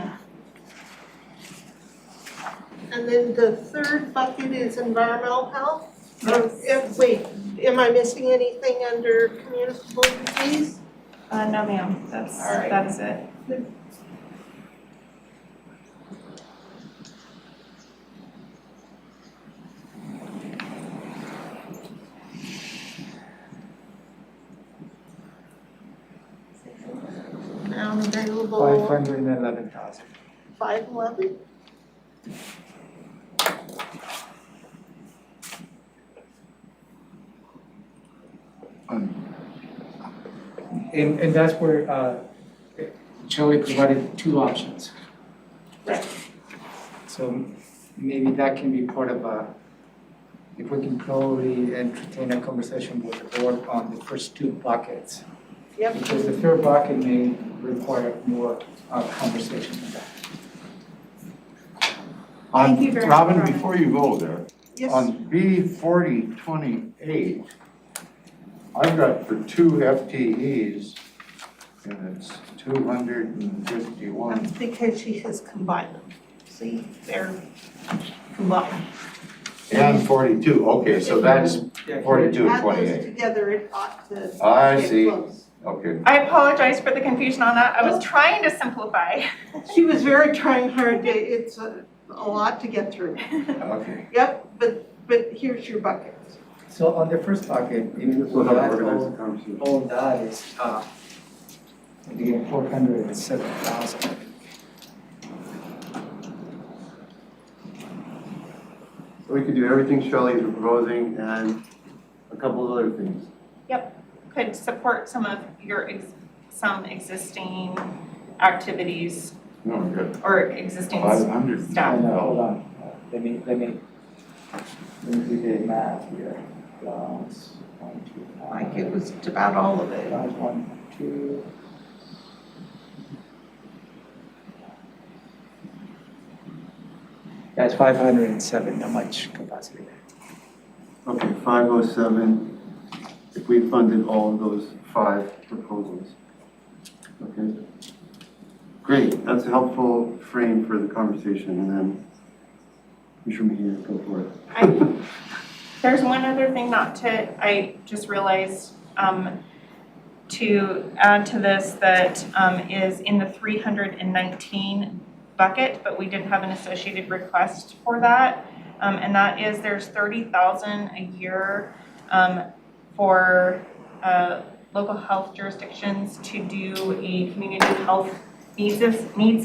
And then the third bucket is environmental health? Yes. Wait, am I missing anything under communicable disease? No ma'am, All right. that is it. Amount available, 511,000. 511? And that's where Shelley provided two options. Right. So maybe that can be part of if we can probably entertain a conversation with the board on the first two buckets. Yep. Because the third bucket may require more conversation than that. Thank you very much, Robin, Robin. before you go there, Yes. on B 4028, I've got for 2 FTEs, and it's 251. That's because she has combined them. See, they're combined. And 42, okay, so that's Yeah, 42 and Add those 28. together, it ought to I get see, close. okay. I apologize for the confusion on that. I was trying to simplify. She was very trying hard, it's a lot to get through. Okay. Yep, but here's your buckets. So on the first bucket, if you So how to add organize the conversation. all that is, again, 407,000. So we could do everything Shelley's proposing and a couple of other things. Could support some of your, some existing activities No, good. or existing 500. staff. Hold on, let me do the math here. Plus 1, 2, Like it was about all of it. plus 1, 2. That's 507, how much capacity there? Okay, 507, if we funded all of those 5 proposals. Okay. Great, that's a helpful frame for the conversation, and then Commissioner Mejia, go for it. There's one other thing I just realized, to add to this that, is in the 319 bucket, but we didn't have an associated request for that. And that is there's 30,000 a year, for, local health jurisdictions to do a community health needs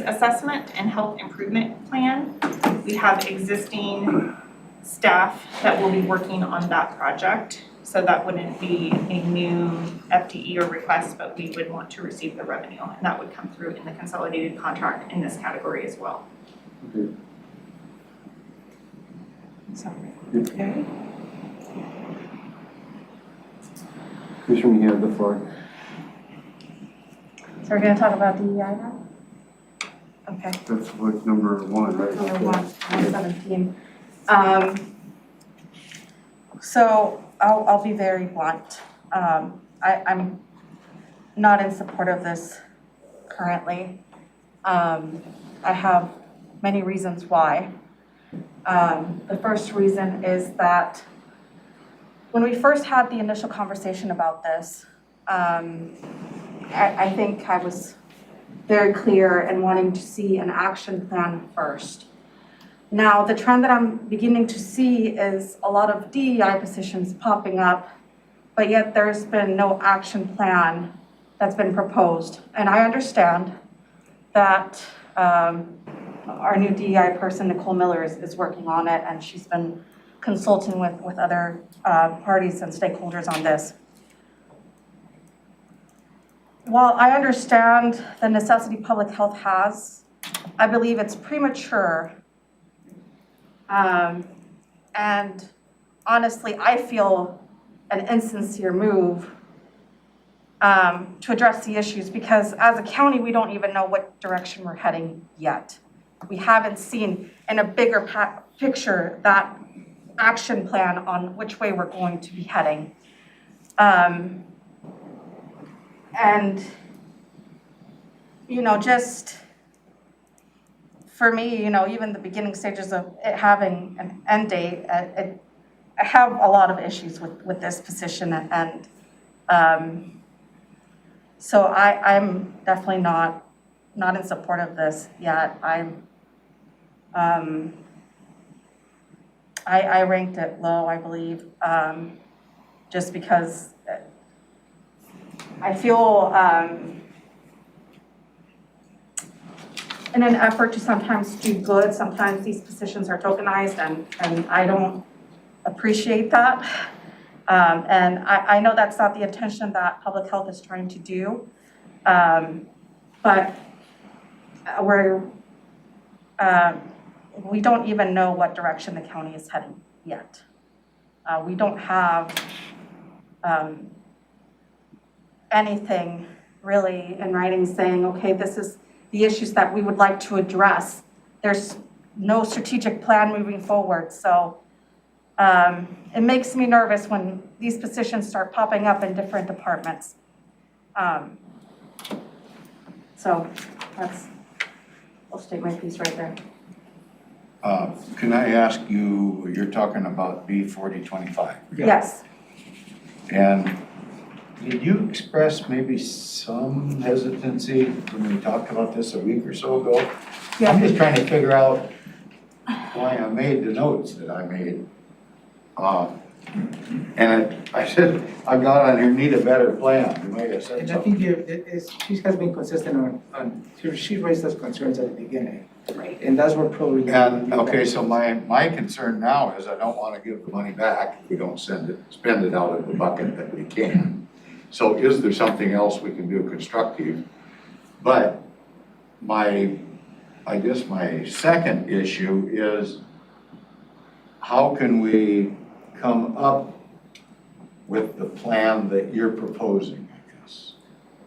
assessment and health improvement plan. We have existing staff that will be working on that project. So that wouldn't be a new FTE or request, but we would want to receive the revenue. And that would come through in the consolidated contract in this category as well. Okay. So, Okay. Commissioner Mejia, the floor. So we're gonna talk about DEI now? Okay. That's what number 1, right? Number 117. So I'll be very blunt. I'm not in support of this currently. I have many reasons why. The first reason is that when we first had the initial conversation about this, I think I was very clear in wanting to see an action plan first. Now, the trend that I'm beginning to see is a lot of DEI positions popping up, but yet there's been no action plan that's been proposed. And I understand that our new DEI person, Nicole Miller, is working on it, and she's been consulting with other parties and stakeholders on this. While I understand the necessity public health has, I believe it's premature. And honestly, I feel an insincere move to address the issues because as a county, we don't even know what direction we're heading yet. We haven't seen in a bigger picture that action plan on which way we're going to be heading. And, you know, just for me, you know, even the beginning stages of it having an end date, I have a lot of issues with this position. And so I'm definitely not in support of this yet. I ranked it low, I believe, just because in an effort to sometimes do good, sometimes these positions are tokenized, and I don't appreciate that. And I know that's not the intention that public health is trying to do, but we don't even know what direction the county is heading yet. We don't have anything really in writing saying, okay, this is the issues that we would like to address. There's no strategic plan moving forward, so it makes me nervous when these positions start popping up in different departments. So I'll state my piece right there. Can I ask you, you're talking about B 4025? Yes. And did you express maybe some hesitancy when we talked about this a week or so ago? I'm just trying to figure out why I made the notes that I made. And I said, I got on here, need a better plan. You might have said And I something. think she has been consistent she raised those concerns at the beginning. Right. And that's what probably. And, okay, so my concern now is I don't want to give the money back if we don't spend it out of the bucket that we can. So is there something else we can do constructive? But I guess my second issue is how can we come up with the plan that you're proposing, I guess?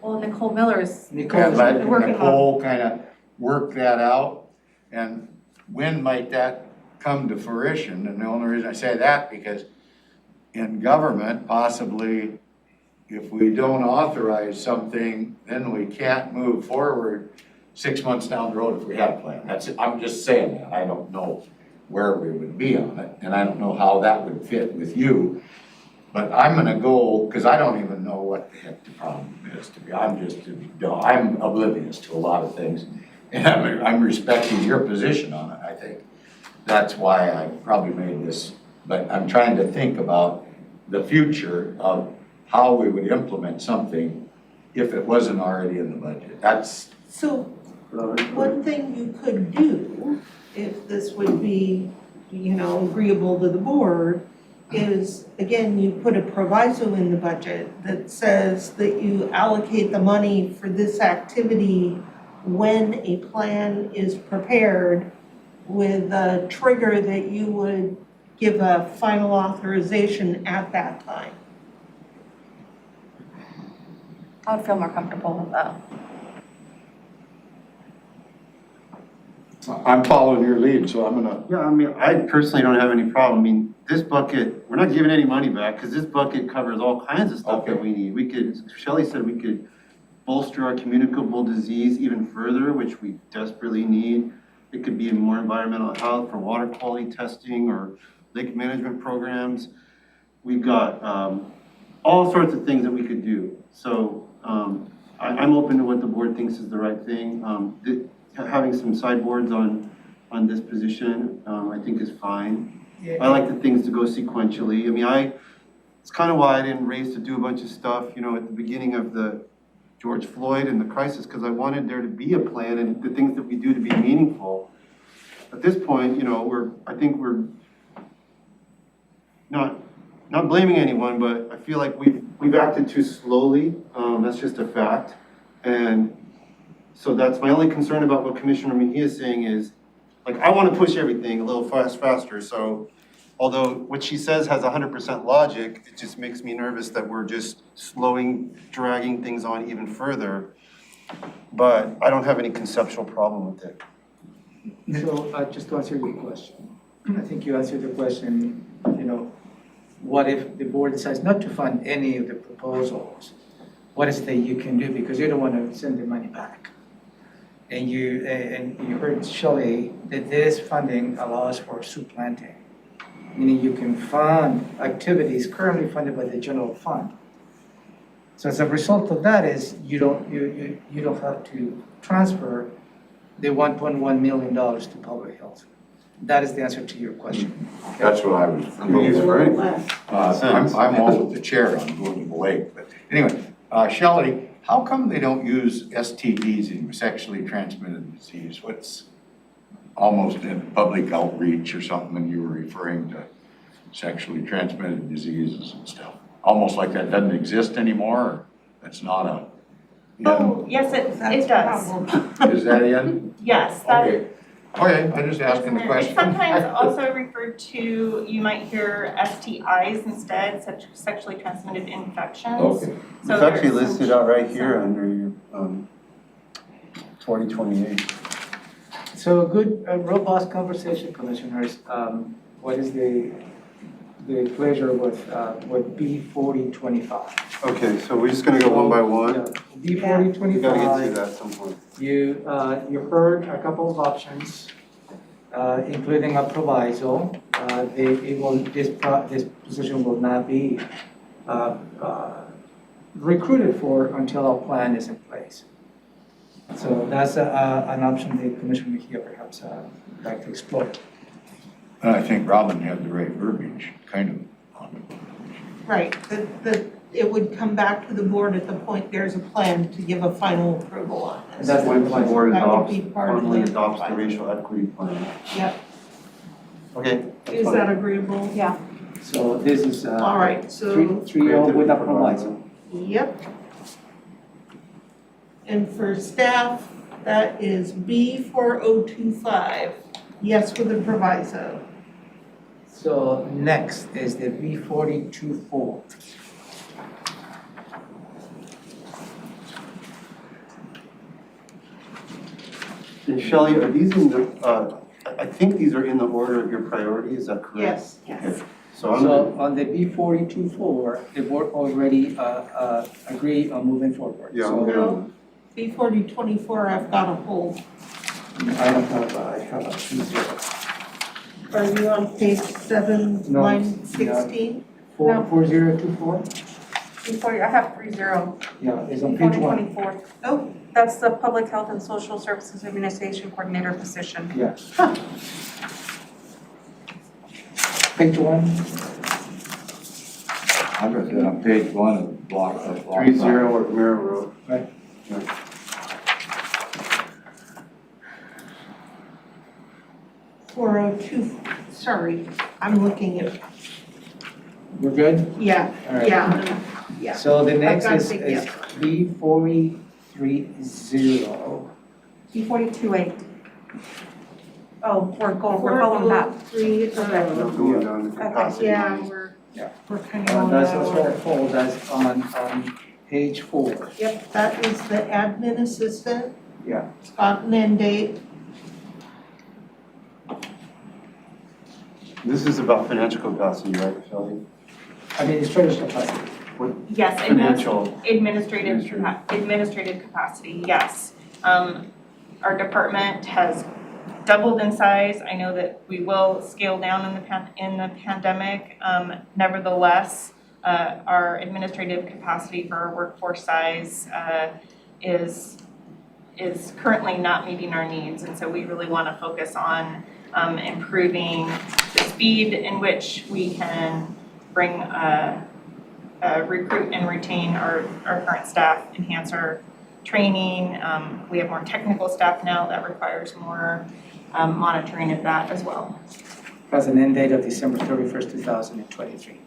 Well, Nicole Miller is And let working on. Nicole kind of work that out, and when might that come to fruition? And the only reason I say that, because in government, possibly, if we don't authorize something, then we can't move forward 6 months down the road if we have a plan. I'm just saying that, I don't know where we would be on it, and I don't know how that would fit with you. But I'm gonna go, because I don't even know what the heck the problem is, I'm oblivious to a lot of things. And I'm respecting your position on it, I think. That's why I probably made this, but I'm trying to think about the future of how we would implement something if it wasn't already in the budget. That's, So one thing you could do, if this would be, agreeable to the board, is, again, you put a proviso in the budget that says that you allocate the money for this activity when a plan is prepared, with a trigger that you would give a final authorization at that time. I would feel more comfortable with that. I'm following your lead, so I'm gonna. Yeah, I mean, I personally don't have any problem. I mean, this bucket, we're not giving any money back because this bucket covers all kinds of stuff that we need. We could, Shelley said we could bolster our communicable disease even further, which we desperately need. It could be in more environmental health for water quality testing or lake management programs. We've got all sorts of things that we could do. So I'm open to what the board thinks is the right thing. Having some sideboards on this position, I think is fine. Yeah. I like the things to go sequentially. I mean, it's kind of why I didn't race to do a bunch of stuff, at the beginning of the George Floyd and the crisis, because I wanted there to be a plan and the things that we do to be meaningful. At this point, I think we're not blaming anyone, but I feel like we've acted too slowly. That's just a fact. And so that's my only concern about what Commissioner Mejia is saying is, I want to push everything a little faster. So although what she says has 100% logic, it just makes me nervous that we're just dragging things on even further. But I don't have any conceptual problem with it. So just to answer your question, I think you answered the question, what if the board decides not to fund any of the proposals? What is it that you can do, because you don't want to send the money back? And you heard Shelley that this funding allows for supplanting, meaning you can fund activities currently funded by the general fund. So as a result of that is you don't have to transfer the $1.1 million to public health. That is the answer to your question. That's what I was. Less. I'm all with the chair on going to the lake, but anyway, Shelley, How come they don't use STDs in sexually transmitted disease? What's almost in public outreach or something when you were referring to sexually transmitted diseases and stuff? Almost like that doesn't exist anymore, or that's not a, Oh, yes, it does. is that in? Yes, that Okay, okay, I'm just asking the It's question. sometimes also referred to, you might hear STIs instead, such sexually transmitted infections. Okay, So It's actually there's some- listed out right here under your 2028. So good, robust conversation, commissioners. What is the pleasure with B 4025? Okay, so we're just gonna go one by one. B We gotta get through 4025, that at some point. you heard a couple of options, including a proviso. This position will not be recruited for until a plan is in place. So that's an option the Commissioner Mejia perhaps like to explore. and I think Robin had the right verbiage, kind of, on it. Right, it would come back to the board at the point there's a plan to give a final approval on this. That's Once the board That would adopts, be part of formally the adopts the final. racial equity plan. Yep, Okay. that's is fine. that agreeable? Yeah. So this is All right, so, 3-0 with a proviso. yep. And for staff, that is B4025, yes with a proviso. So next is the B 4024. And Shelley, are these in the, I think these are in the order of your priority, is that correct? Yes. Okay. So I'm So gonna, on the B 4024, the board already agreed on moving forward. yeah, So I'm gonna, B4024, I've got a hold. I have a 2-0. Are you on page 7, No, line 16? 4024? Before, I have 3-0. Yeah, it's on page 1. 2024. Oh, That's the Public Health and Social Services Immunization Coordinator position. Yeah. Page 1. I've got that on page 1 of block. 3-0 at Mira Road. Right. Yeah. sorry, I'm looking at, We're good? yeah, All right. yeah. So the next got is the- is B 4030. B428. Oh, we're following that. 403, okay. We're going down to capacity. Yeah, Yeah. we're kind of on That's that also order. full, that's on page 4. Yep, that is the admin assistant. Yeah. It's got an end date. This is about financial capacity, right, Shelley? Administrative capacity. Yes, Financial. administrative capacity, yes. Our department has doubled in size. I know that we will scale down in the pandemic. Nevertheless, our administrative capacity for our workforce size is currently not meeting our needs. And so we really want to focus on improving the speed in which we can bring recruit and retain our current staff, enhance our training. We have more technical staff now that requires more monitoring of that as well. Has an end date of December 31st, 2023.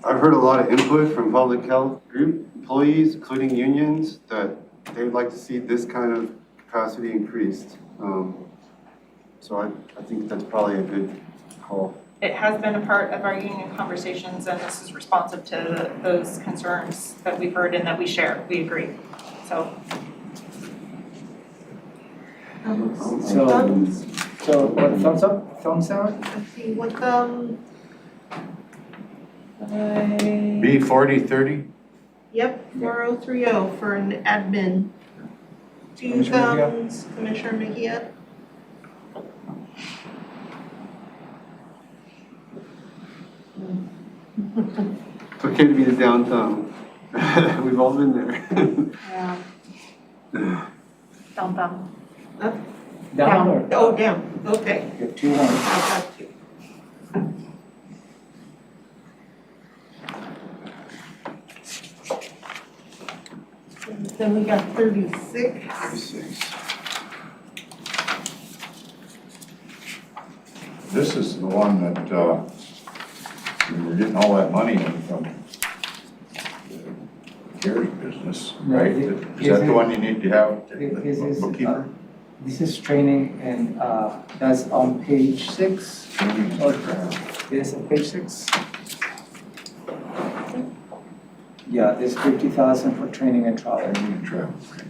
I've heard a lot of input from public health group employees, including unions, that they would like to see this kind of capacity increased. So I think that's probably a good call. It has been a part of our union conversations, and this is responsive to those concerns that we've heard and that we share. We agree. So So- Thumbs, So what, thumbs up, thumbs down? let's see, what, B 4030? yep, 4030 for an admin. 2 Commissioner Mejia? thumbs, Commissioner Mejia. It's okay to be the down thumb. We've all been there. Yeah. Down. Down or? Oh, down, okay, You have 2 1. I got you. then we got 36. 36. This is the one that, we were getting all that money in from the CARES business, right? No, Is that the one you need to have, This the is, bookkeeper? this is training and that's on page 6. This on page 6. Yeah, there's 50,000 for training and travel. Training and travel, okay.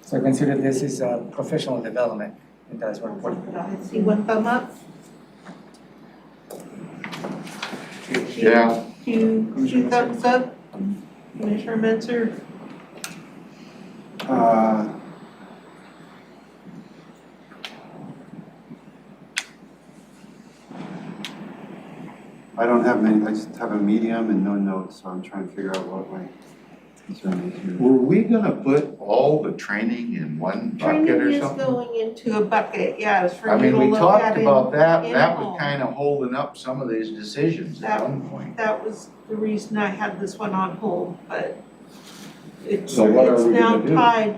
So consider this is professional development, and that's what. I see one thumb up. Yeah, Two thumbs up. Commissioner Menzer, I don't have many, I just have a medium and no notes, so I'm trying to figure out what my concern is here. were we gonna put all the training in one bucket training or is something? going into a bucket, yes, for I you mean, to we look talked at it. about that, in that home. was kind of holding up some of these decisions at That- one point. That was the reason I had this one on hold, but it's So what are we now gonna do? tied,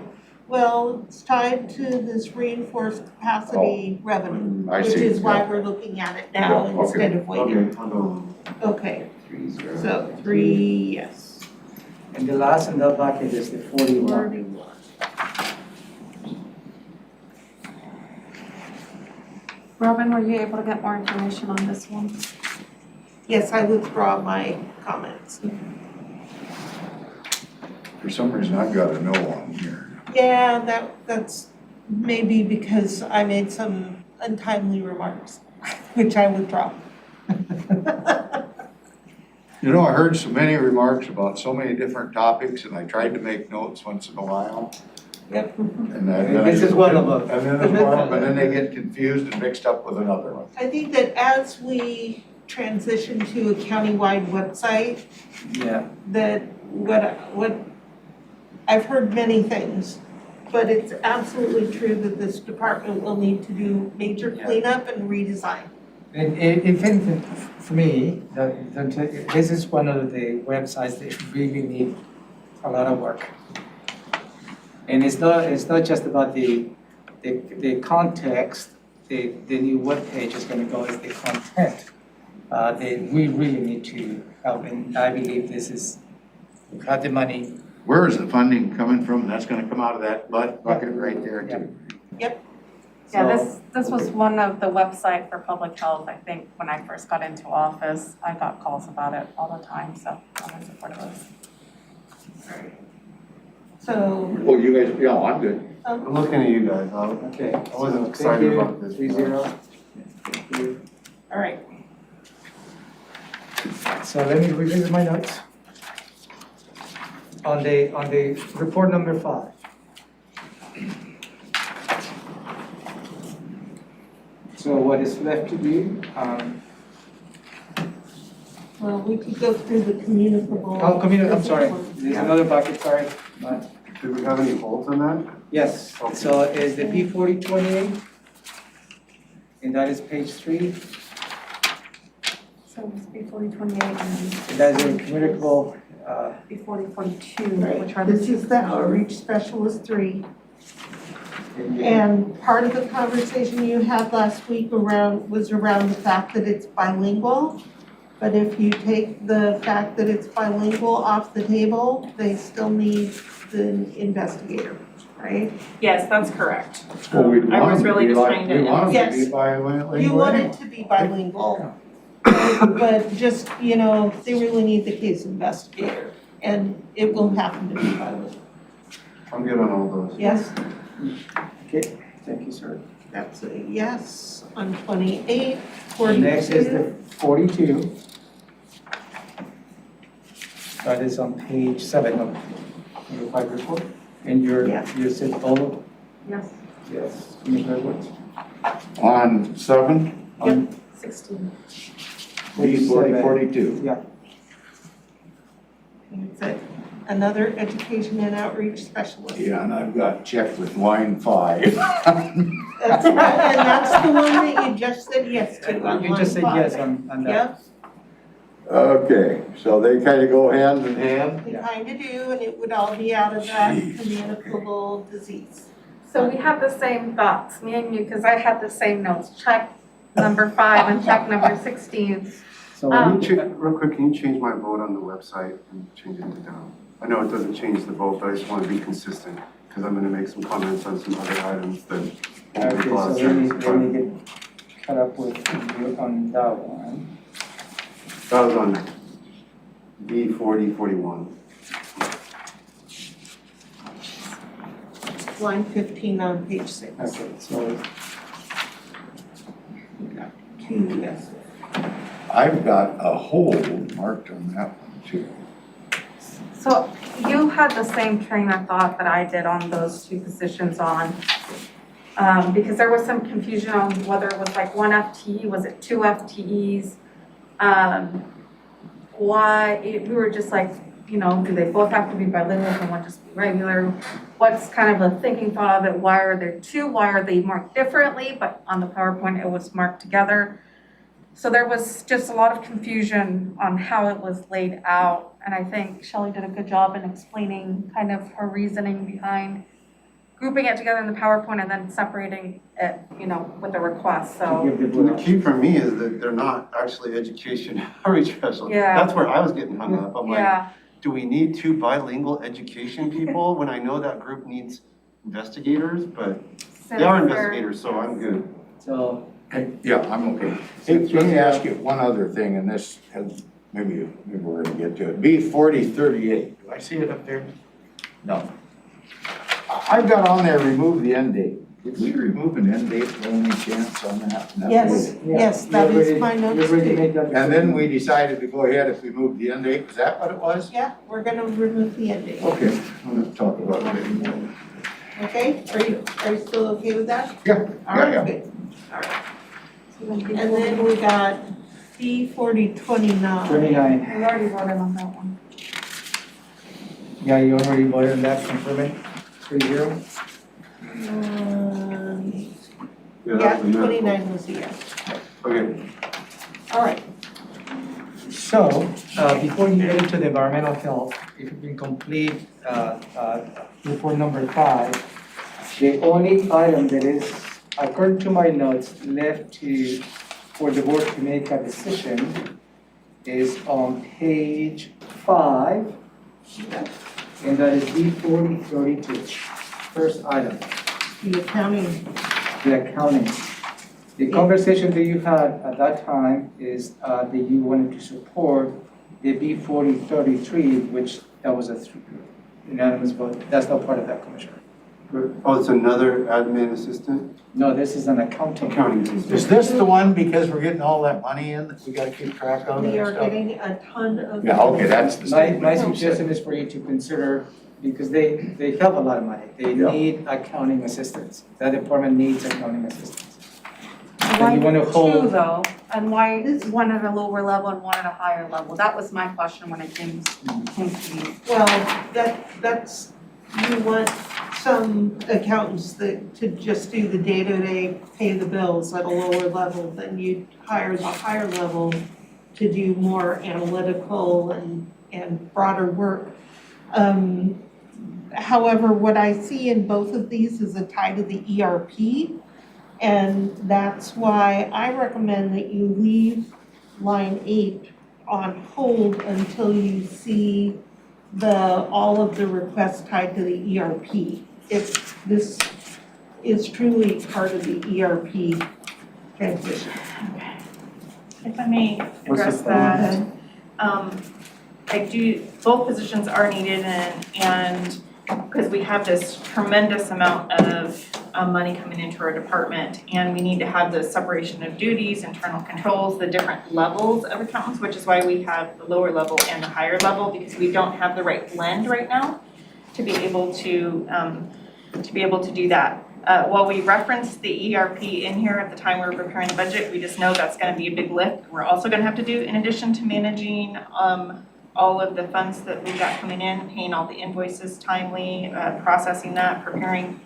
well, it's tied to this reinforced capacity revenue, I which see, is why yeah. we're looking at it now Yeah, okay, instead of waiting. Okay, I'll go. Okay, 3-0. so 3, yes. And the last in that bucket is the 41. 41. Robin, were you able to get more information on this one? Yes, I withdraw my comments. For some reason, I've got a no on here. Yeah, that's maybe because I made some untimely remarks, which I withdraw. You know, I heard so many remarks about so many different topics, and I tried to make notes once in a while. Yep. And then This is one of them. And then there's one of them, and then they get confused and mixed up with another one. I think that as we transition to a countywide website, Yeah, that what I've heard many things, but it's absolutely true that this department will need to do major Yeah. cleanup and redesign. and if anything, for me, this is one of the websites that really need a lot of work. And it's not just about the context, the new webpage is gonna go as the content. We really need to help, and I believe this is, we have the money. Where is the funding coming from? That's gonna come out of that bucket right there too. Yeah, So- this was one of the website for public health, I think, when I first got into office. I got calls about it all the time, so I'm in support of this. So, Well, you guys, yeah, I'm good. I'm looking at you guys, Okay. I wasn't so excited thank you. about this. 3-0. Thank you. all right, So let me revisit my notes. On the report number 5. So what is left to do, well, we could go through the communicable. I'm sorry, there's another bucket, sorry. Do we have any holds on that? Yes, so is the P4028, and that is page 3. So it's B4028 and That is a communicable, B4042, Right, which are this is the outreach specialist 3. and And part of the conversation you had last week was around the fact that it's bilingual. But if you take the fact that it's bilingual off the table, they still need the investigator, right? Yes, that's correct. Well, we I was really just trying to. We want them to Yes. be bilingual. You want it to be bilingual, but just, they really need the case investigator, and it will happen to be bilingual. I'm good on all those. Yes, okay, thank you, sir. that's a yes on 28, 42. Next is the 42. That is on page 7 of your 5 report. And Yeah. you said all, Yes. yes, Commissioner Edwards. On 7, On 16. B 4042. Yeah, That's it. another education and outreach specialist. Yeah, and I've got check with line 5. That's, and that's the one that you just said yes to on You just said line yes 5. on that. Yep, Okay, so they kind of go hand in hand? they kind of do, and it would all be out of that communicable disease. So we have the same thoughts, me and you, because I had the same notes, check number 5 and check number 16. So Um, Real quick, can you change my vote on the website and change it to down? I know it doesn't change the vote, but I just want to be consistent, because I'm going to make some comments on some other items that won't okay, make a lot of so let me sense. get caught up with you on that one. That was on B4041. Line 15 on page 6. Okay, so 2, yes. I've got a hold marked on that one too. So you had the same train of thought that I did on those two positions on, because there was some confusion on whether it was like 1 FTE, was it 2 FTEs? We were just like, you know, do they both have to be bilingual, can one just be regular? What's kind of a thinking thought of it, why are there 2, why are they marked differently, but on the PowerPoint it was marked together. So there was just a lot of confusion on how it was laid out, and I think Shelley did a good job in explaining kind of her reasoning behind grouping it together in the PowerPoint and then separating it, you know, with the request, so. give the And the board. key for me is that they're not actually education outreach specialists. Yeah. That's where I was getting hung up. I'm like, Yeah, do we need 2 bilingual education people when I know that group needs investigators? But they are investigators, so I'm good. So, Yeah, I'm okay. Hey, let me ask you one other thing, and this has, maybe we're gonna get to it. B4038, do I see it up there? No. I've got on there, remove the end date. Did we remove an end date by any chance on that? No. Yes, yes, that is my notes too. And then we decided to go ahead if we moved the end date, was that what it was? Yeah, we're gonna remove the ending. Okay, I'm gonna talk about it anymore. Okay, are you still okay with that? Yeah, All yeah, right, yeah. good. And then we got B4029. 29, we already voted on that one. yeah, you already voted on that, confirm it, 3-0. Yeah, Yeah, that was a miracle. 29 was a yes. Okay, All right, So, before you get into the environmental health, if you can complete report number 5, the only item that is, according to my notes, left for the board to make a decision is on page 5, and that is B4032, first item, the accounting, the accounting. The conversation that you had at that time is that you wanted to support the B4033, which that was a unanimous vote. That's not part of that, Commissioner. oh, it's another admin assistant? No, this is an accounting. Accounting assistant. Is this the one because we're getting all that money in that we gotta keep track of we and are stuff? getting a ton of. Yeah, okay, that's the My, same. my suggestion is for you to consider, because they have a lot of money. They Yeah. need accounting assistance. That department needs accounting assistance. Why you wanna 2 hold- though, and why one at a lower level and one at a higher level? That was my question when it came to these. Well, that's, you want some accountants to just do the day-to-day, pay the bills at a lower level, then you hire the higher level to do more analytical and broader work. However, what I see in both of these is a tie to the ERP, and that's why I recommend that you leave line 8 on hold until you see all of the requests tied to the ERP. If this is truly part of the ERP transition. If I may What's the address that, both positions are needed and because we have this tremendous amount of money coming into our department and we need to have the separation of duties, internal controls, the different levels of accountants, which is why we have the lower level and the higher level because we don't have the right blend right now to be able to do that. While we referenced the ERP in here at the time we were preparing the budget, we just know that's gonna be a big lift. We're also gonna have to do, in addition to managing all of the funds that we got coming in, paying all the invoices timely, processing that, preparing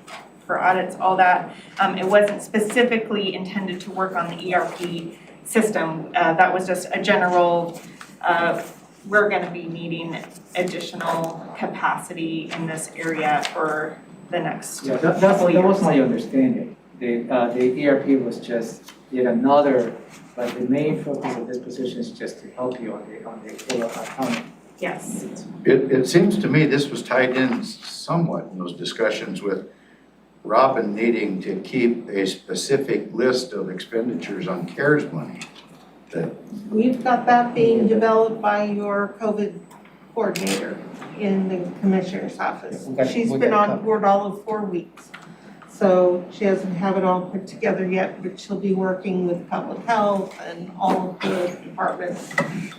for audits, all that. It wasn't specifically intended to work on the ERP system. That was just a general, we're gonna be needing additional capacity in this area for the next Yeah, couple that was years. my understanding. The ERP was just yet another, but the main focus of this position is just to help you on the full accounting. Yes. It seems to me this was tied in somewhat in those discussions with Robin needing to keep a specific list of expenditures on CARES money. We've got that being developed by your COVID coordinator in the commissioner's office. She's been on board all of 4 weeks. So she doesn't have it all put together yet, but she'll be working with public health and all of the departments.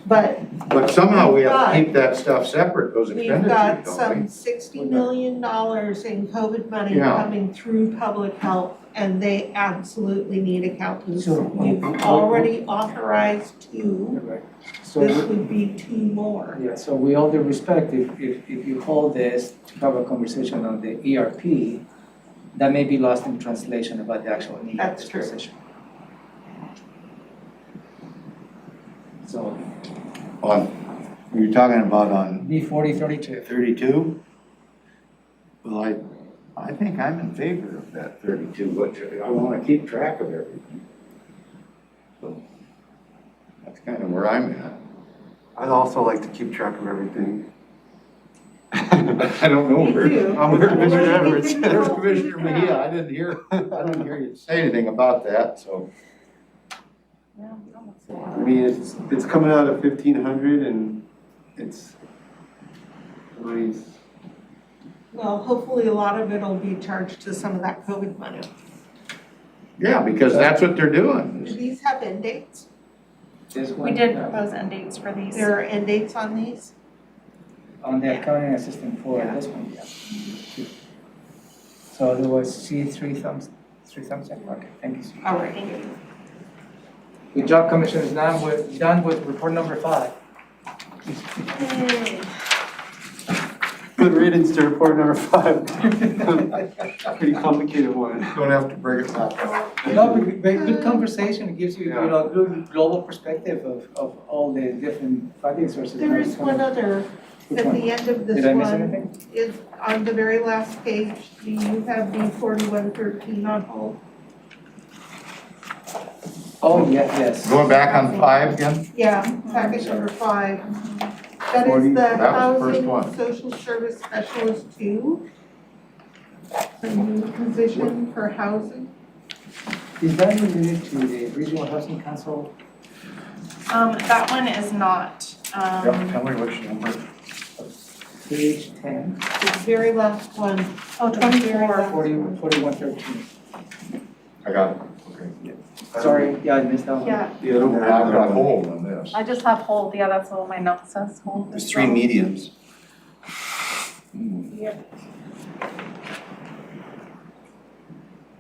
But But somehow we have to keep that stuff separate, those we've got expenditures, some don't we? $60 million in COVID money Yeah. coming through public health, and they absolutely need accountants. So, You've already authorized 2, Right. So, this would be 2 more. yeah, so with all due respect, if you hold this to have a conversation on the ERP, that may be lost in translation about the actual need of That's this true. position. So, You're talking about on B4032. 32? Well, I think I'm in favor of that 32, but I want to keep track of everything. So that's kind of where I'm at. I'd also like to keep track of everything. I don't know Me where. too. I'm with Commissioner Well, you Edwards. can There's help Commissioner me Mejia, out. I didn't hear you say anything about that, so. I mean, it's coming out of 1,500 and it's, somebody's, Well, hopefully a lot of it'll be charged to some of that COVID money. Yeah, because that's what they're doing. Do these have end dates? This We one, did propose end dates for these. There are end dates on these? on the accounting assistant for Yeah. this one, yeah. So there was see three thumbs up, okay, thank you. Sue. All right. Thank you. Good job, Commissioners, now we're done with report number 5. good riddance to report number 5. Pretty complicated one. Don't have to bring it back up. No, but good conversation, it gives you, Yeah. you know, a good global perspective of all the different funding sources. There is one other, Which at one? the end of this Did I miss one, anything? is on the very last page, do you have the 4113 on hold? Oh, yes. Going back on 5 again? Yeah, package number 5. That 40, is the that was the first housing one. social service specialist 2. A new position for housing. Is that related to the Regional Housing Council? That one is not, Tell me which number. Page 10, The very last one. oh, The very 24. last 40, one. 4113. I got it, okay. Sorry, yeah, I missed that one. Yeah, Yeah, I don't have I've got that one. hold on this. I just have hold, yeah, that's what my note says, hold. There's 3 mediums.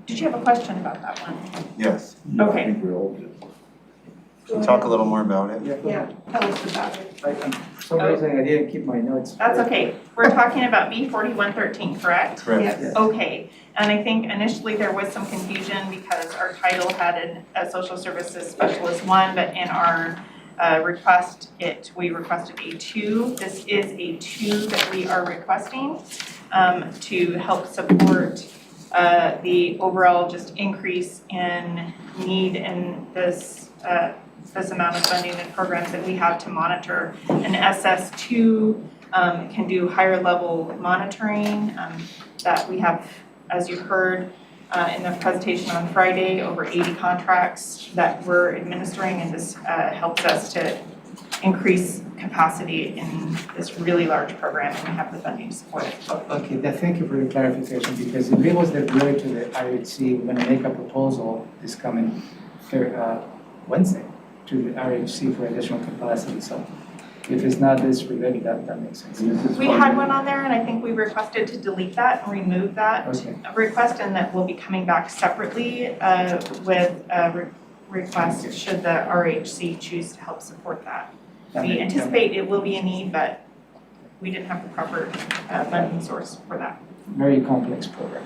did you have a question about that one? Yes. Okay. I think we all did. Can you talk a little more about it? Yeah, tell us about it. For some reason, I didn't keep my notes. That's okay. We're talking about B4113, correct? Correct. Yes. Okay, and I think initially there was some confusion because our title had a social services specialist 1, but in our request, we requested a 2. This is a 2 that we are requesting to help support the overall just increase in need in this amount of funding and programs that we have to monitor. An SS2 can do higher level monitoring that we have, as you heard in the presentation on Friday, over 80 contracts that we're administering, and this helps us to increase capacity in this really large program, and we have the funding to support it. Okay, thank you for the clarification, because if it was related to the RHC, we're gonna make a proposal this coming Wednesday to the RHC for additional capacity, so if it's not this related, that makes sense. And this is We had one on there, and I think we requested to delete that and remove that Okay. request, and that will be coming back separately with a request should the RHC choose to help support that. We anticipate it will be a need, but we didn't have the proper funding source for that. Very complex program.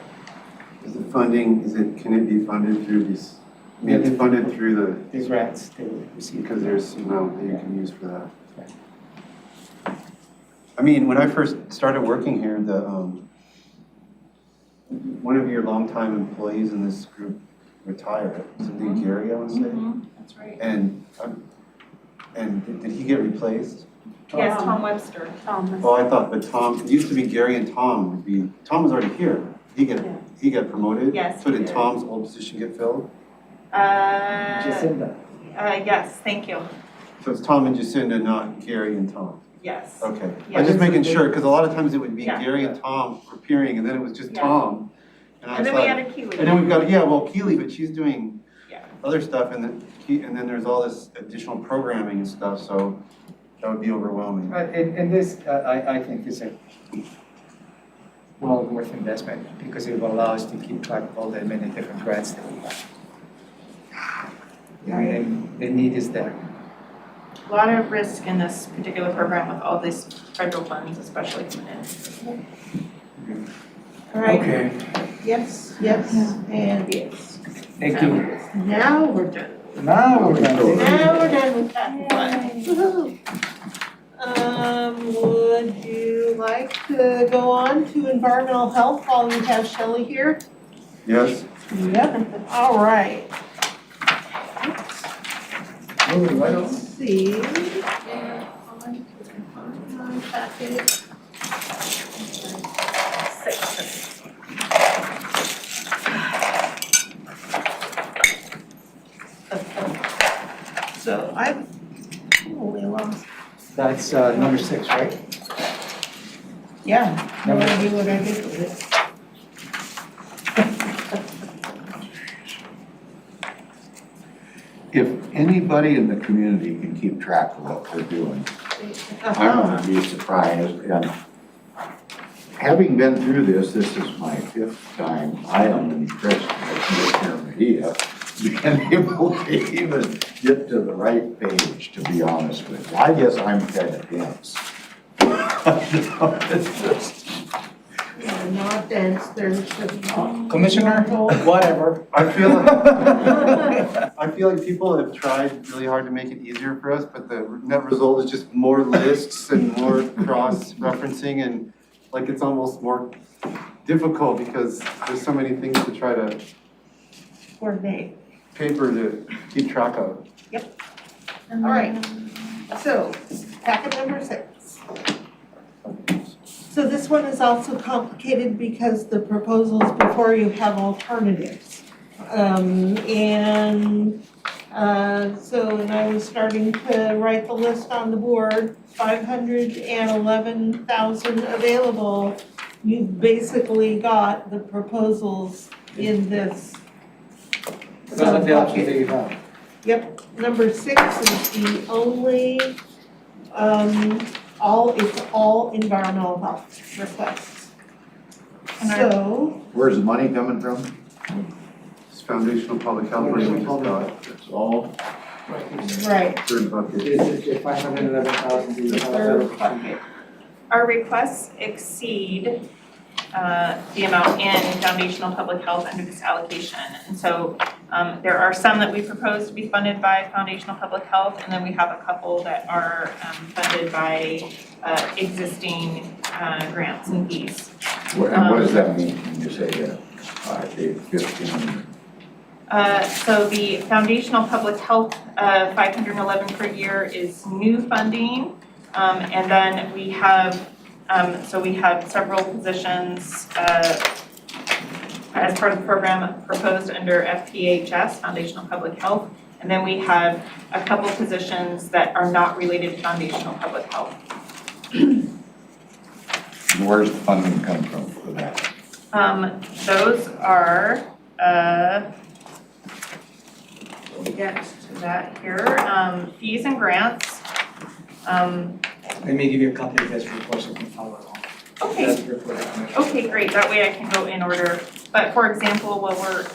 Is the funding, can it be funded through these, I mean, it's funded through The grants they will receive. because there's some amount that you can use for that. I mean, when I first started working here, one of your longtime employees in this group retired, Cindy Gary, I want to say. That's right. And did he get replaced? Yes, Tom Webster. Oh, I thought, but Tom, it used to be Gary and Tom Tom was already here. He got promoted? Yes, So he did did. Tom's old position get filled? Jacinda. Yes, thank you. So it's Tom and Jacinda, not Gary and Tom? Yes. Okay. I'm Yeah. just making sure, because a lot of times it would be Yeah. Gary and Tom appearing, and then it was just Yeah. Tom. And I And was then we like, added Keely. and then we've got, Keely, but she's doing Yeah. other stuff, and then there's all this additional programming and stuff, so that would be overwhelming. And this, I think is a well worth investment because it will allow us to keep track of all the many different grants that we have. And the need is there. A lot of risk in this particular program with all these federal funds, especially coming in. All right, Okay, yes, yes, and yes. thank you. Now we're done. Now we're done. Now we're done with that one. Woo-hoo. Would you like to go on to environmental health while we have Shelley here? Yes? Yep. All right. Moving right Let's on. see. Packet. So I've totally lost. That's number 6, right? Yeah, no idea what I did with it. If anybody in the community can keep track of what we're doing, I'm gonna be surprised. And having been through this is my 5th time. I am impressed with Commissioner Mejia being able to even get to the right page, to be honest with you. I guess I'm kind of dense. It's just, Yeah, not dense, there's just not. Commissioner, whatever. I feel like people have tried really hard to make it easier for us, but the net result is just more lists and more cross-referencing, and like it's almost more difficult because there's so many things to try to Coordinate. paper to keep track of. All right, so packet number 6. So this one is also complicated because the proposals before you have alternatives. And I was starting to write the list on the board, 511,000 available. You've basically got the proposals in this. That's the option that you have. Yep, number 6 is the only, it's all environmental health requests. So, where's the money coming from? It's foundational public health, money we just got, It's all, right, third bucket. This is the 511,000 the third bucket. Our requests exceed the amount in foundational public health under this allocation. And so there are some that we propose to be funded by foundational public health, and then we have a couple that are funded by existing grants and fees. and what does that mean when you say that? 5, 8, 15? So the foundational public health, 511 per year is new funding. And then we have, several positions as part of the program proposed under FPHS, Foundational Public Health. And then we have a couple positions that are not related to foundational public health. And where's the funding come from for that? Those are, we'll get to that here, fees and grants. Let me give you a copy of this report so you can follow along. Okay. That's the report that I- Okay, great, that way I can go in order. But for example, while we're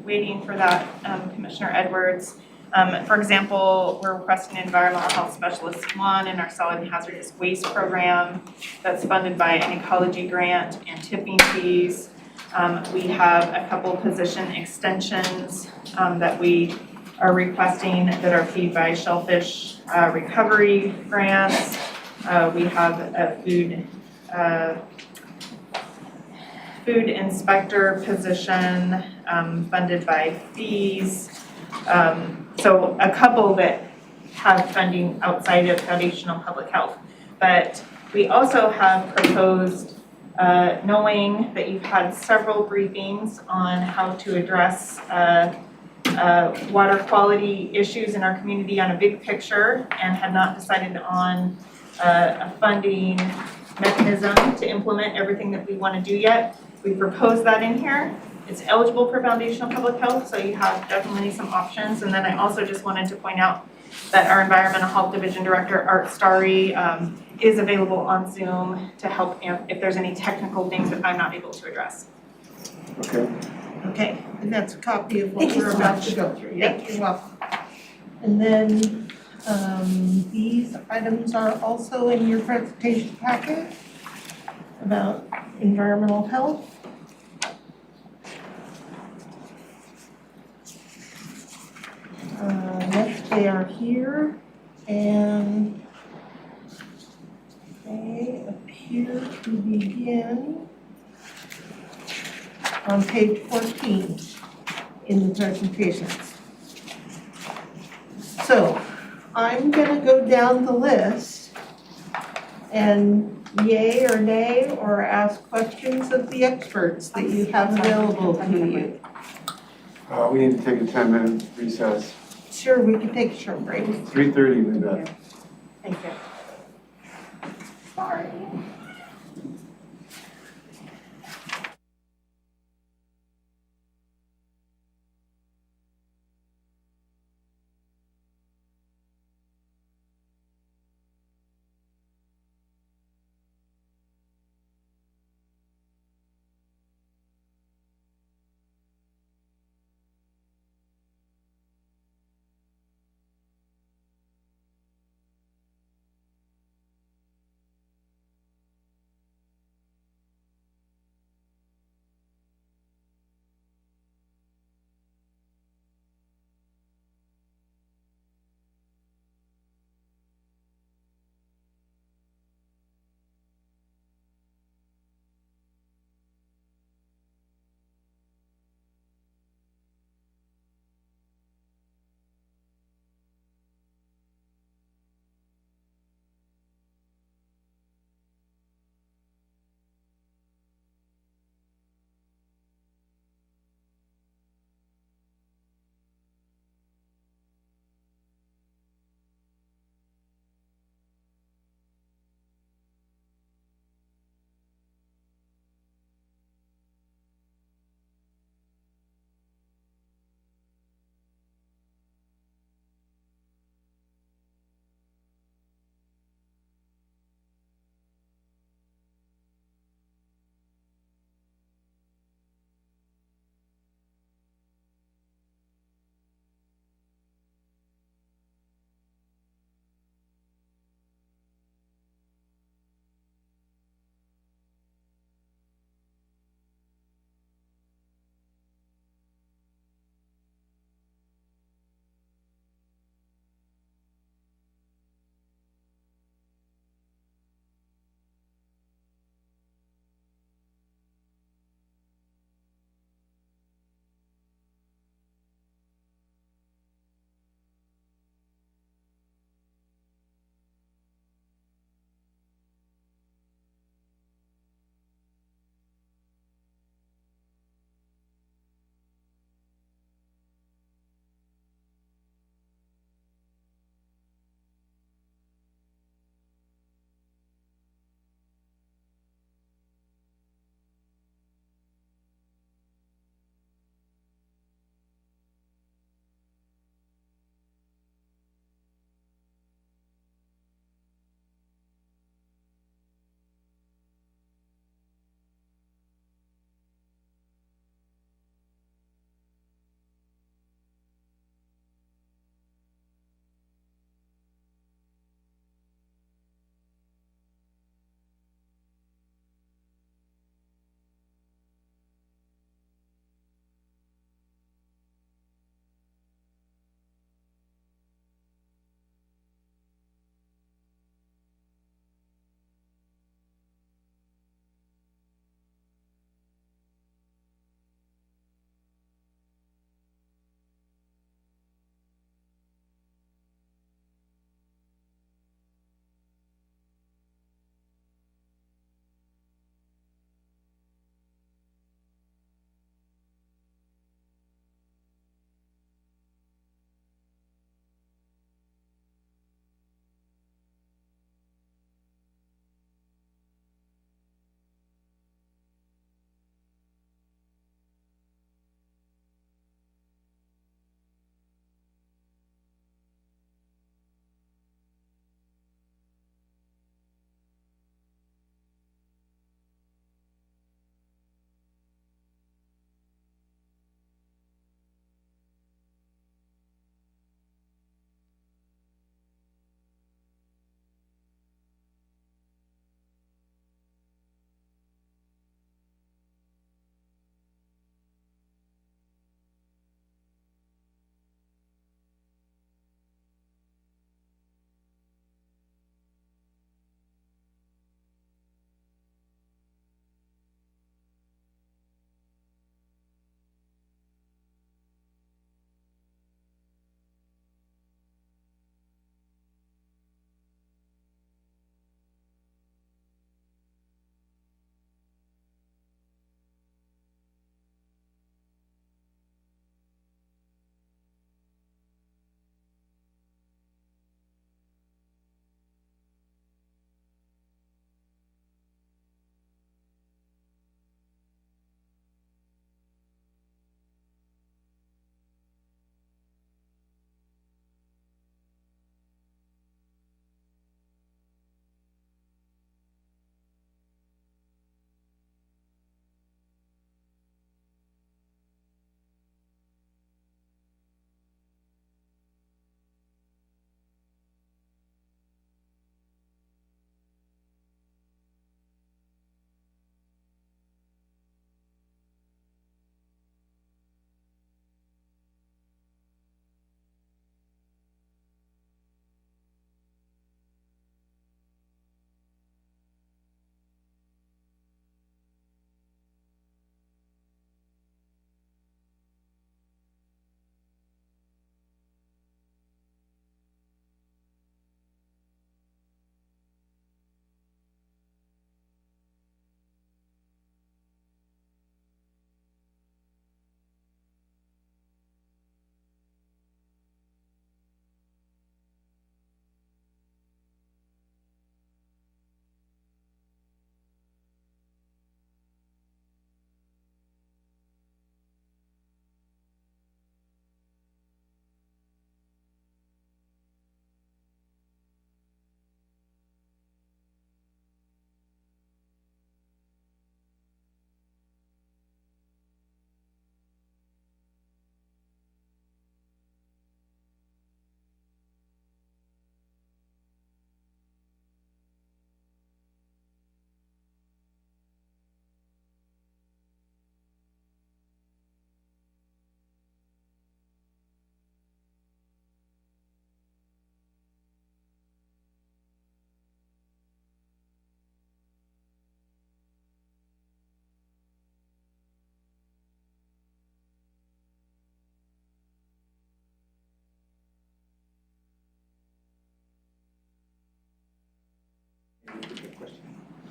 waiting for that, Commissioner Edwards, For example, we're requesting environmental health specialist one in our solid and hazardous waste program that's funded by an ecology grant and tipping fees. We have a couple position extensions that we are requesting that are paid by shellfish recovery grants. We have a food inspector position funded by fees. So a couple that have funding outside of foundational public health. But we also have proposed, knowing that you've had several briefings on how to address water quality issues in our community on a big picture and had not decided on a funding mechanism to implement everything that we want to do yet. We proposed that in here. It's eligible for foundational public health, so you have definitely some options. And then I also just wanted to point out that our environmental health division director, Art Starry, is available on Zoom to help if there's any technical things that I'm not able to address. Okay. Okay, and that's a copy of what Thank you we're so about much. to go through. Thank Yeah, you're welcome. And then, these items are also in your presentation packet about environmental health. Next, they are here, and they appear to begin on page 14 in the presentations. So I'm gonna go down the list and yay or nay, or ask questions of the experts that you have available to you. We need to take a 10-minute recess. Sure, we can take a short break. 3:30, Linda. Thank you. Sorry.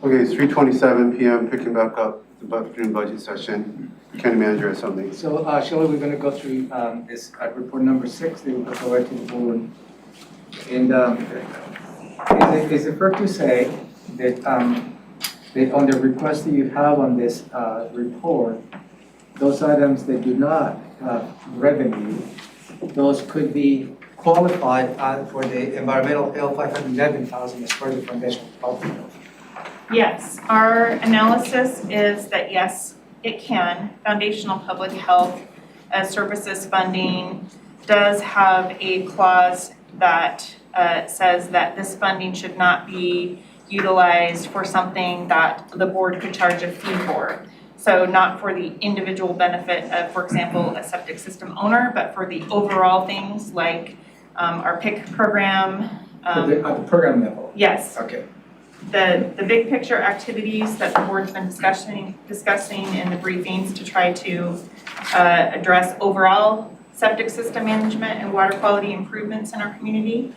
Okay, it's 3:27 PM, picking back up the afternoon budget session. County manager has something. So, Shelley, we're gonna go through, this, report number 6 that we provided to the board. And, is it fair to say that, that on the request that you have on this, report, those items that do not have revenue, those could be qualified, for the environmental health, 511,000 as part of the foundation public health? Yes, our analysis is that yes, it can. Foundational public health services funding does have a clause that says that this funding should not be utilized for something that the board could charge a fee for. So not for the individual benefit of, for example, a septic system owner, but for the overall things like our PIC program. At the program level? Yes. Okay. The big picture activities that the board's been discussing in the briefings to try to address overall septic system management and water quality improvements in our community.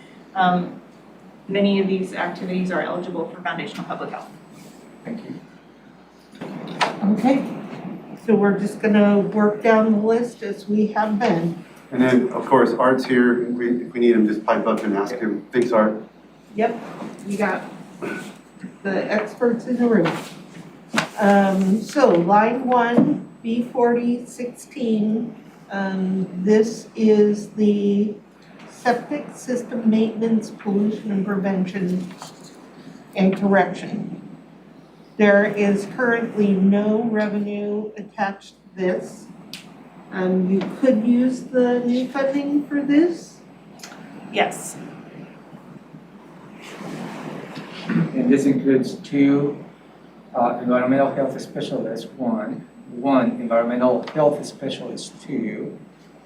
Many of these activities are eligible for foundational public health. Thank you. Okay, so we're just gonna work down the list as we have been. And then, of course, Art's here. If we need him, just pipe up and ask him. Thanks, Art. Yep, we got the experts in the room. So line 1, B4016, this is the septic system maintenance, pollution and prevention and correction. There is currently no revenue attached to this. You could use the new funding for this. Yes. And this includes 2 environmental health specialists, one environmental health specialist, 2,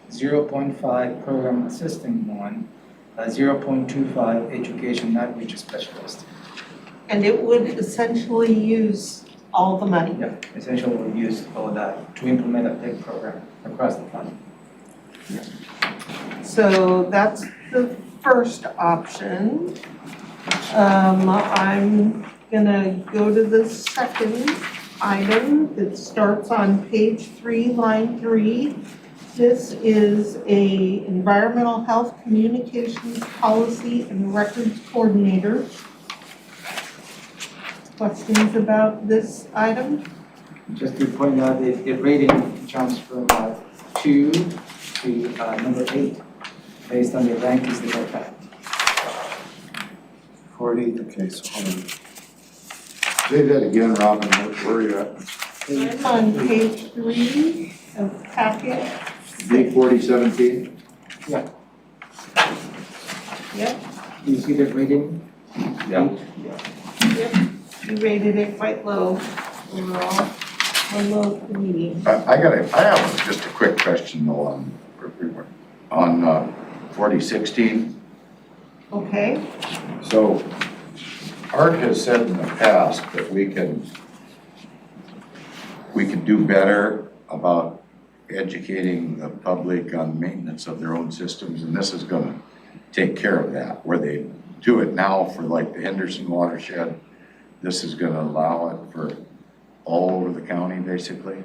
0.5 program assistant, 1, 0.25 education outreach specialist. And it would essentially use all the money. Yeah, essentially we'll use all of that to implement a PIC program across the fund. So that's the first option. I'm gonna go to the second item that starts on page 3, line 3. This is a environmental health communications policy and records coordinator. Questions about this item? Just to point out, the rating jumps from 2 to number 8, based on the rankings that are had. 40, okay, so hold on. Say that again, Robin, where are you at? I'm on page 3 of packet. B4017? Yep, Do you see the rating? Yeah. yep. You rated it quite low overall, or low to medium. I have just a quick question though on 4016. Okay, So Art has said in the past that we can do better about educating the public on maintenance of their own systems, and this is gonna take care of that, where they do it now for like the Henderson watershed. This is gonna allow it for all over the county, basically.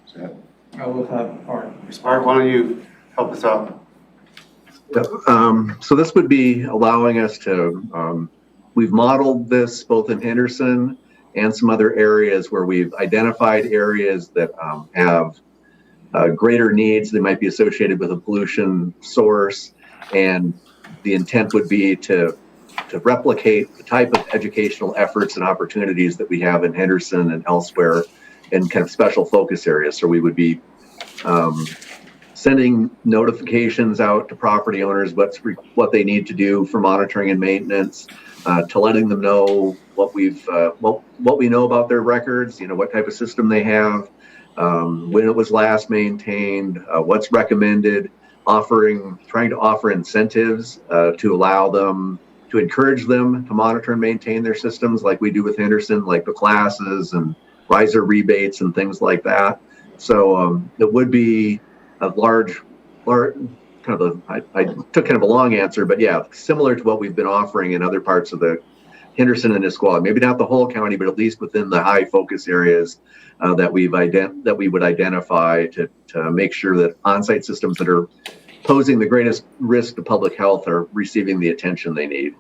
Is that? I will have Art Art, respond. why don't you help us out? So this would be allowing us to, we've modeled this both in Henderson and some other areas where we've identified areas that have greater needs that might be associated with a pollution source. And the intent would be to replicate the type of educational efforts and opportunities that we have in Henderson and elsewhere in kind of special focus areas. So we would be sending notifications out to property owners what they need to do for monitoring and maintenance, to letting them know what we know about their records, what type of system they have, when it was last maintained, what's recommended, trying to offer incentives to encourage them to monitor and maintain their systems like we do with Henderson, like the classes and riser rebates and things like that. So it would be a large I took kind of a long answer, but yeah, similar to what we've been offering in other parts of the Henderson and Nisqually, maybe not the whole county, but at least within the high focus areas that we would identify to make sure that on-site systems that are posing the greatest risk to public health are receiving the attention they need.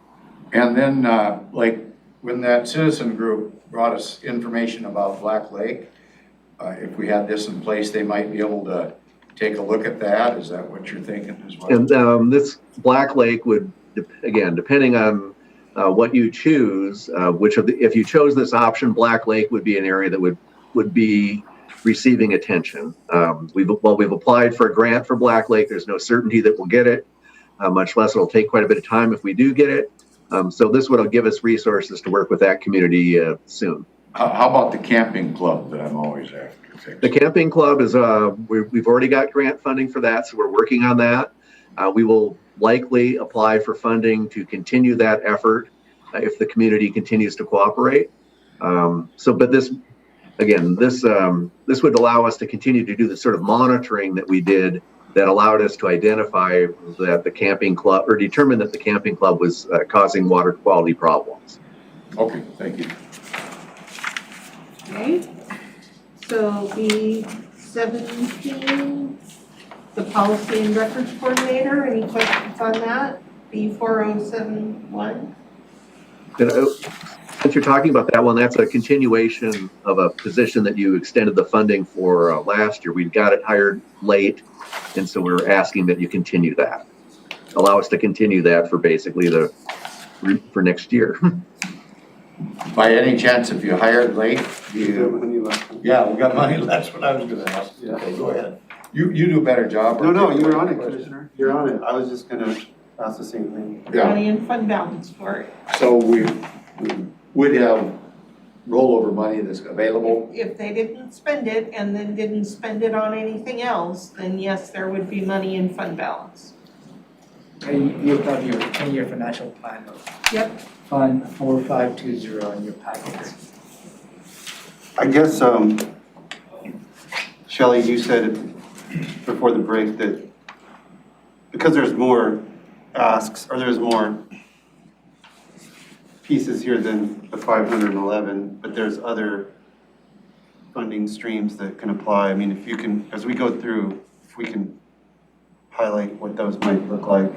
And then, like, when that citizen group brought us information about Black Lake, if we had this in place, they might be able to take a look at that. Is that what you're thinking as well? And this Black Lake would, again, depending on what you choose, if you chose this option, Black Lake would be an area that would be receiving attention. We've applied for a grant for Black Lake. There's no certainty that we'll get it, much less it'll take quite a bit of time if we do get it. So this would give us resources to work with that community soon. How about the camping club that I'm always after? The camping club is, we've already got grant funding for that, so we're working on that. We will likely apply for funding to continue that effort if the community continues to cooperate. But this would allow us to continue to do the sort of monitoring that we did that allowed us to identify that the camping club, or determine that the camping club was causing water quality problems. Okay, thank you. Okay, so B17, the policy and records coordinator, any questions on that? B4071? Since you're talking about that one, that's a continuation of a position that you extended the funding for last year. We got it hired late, and so we're asking that you continue that. Allow us to continue that for basically for next year. By any chance, if you hired late, Yeah, we got money. That's what I was gonna ask. Yeah. Okay, go ahead. You do a better job. No, you were on it, Commissioner. You're on it. I was just gonna ask the same thing. Yeah, Money and fund balance for it. so we would have rollover money that's available. If they didn't spend it and then didn't spend it on anything else, then yes, there would be money in fund balance. You have your 10-year financial plan of Yep. Fund 4520 in your packets. I guess, Shelley, you said before the break that because there's more asks, or there's more pieces here than the 511, but there's other funding streams that can apply. I mean, if you can, as we go through, if we can highlight what those might look like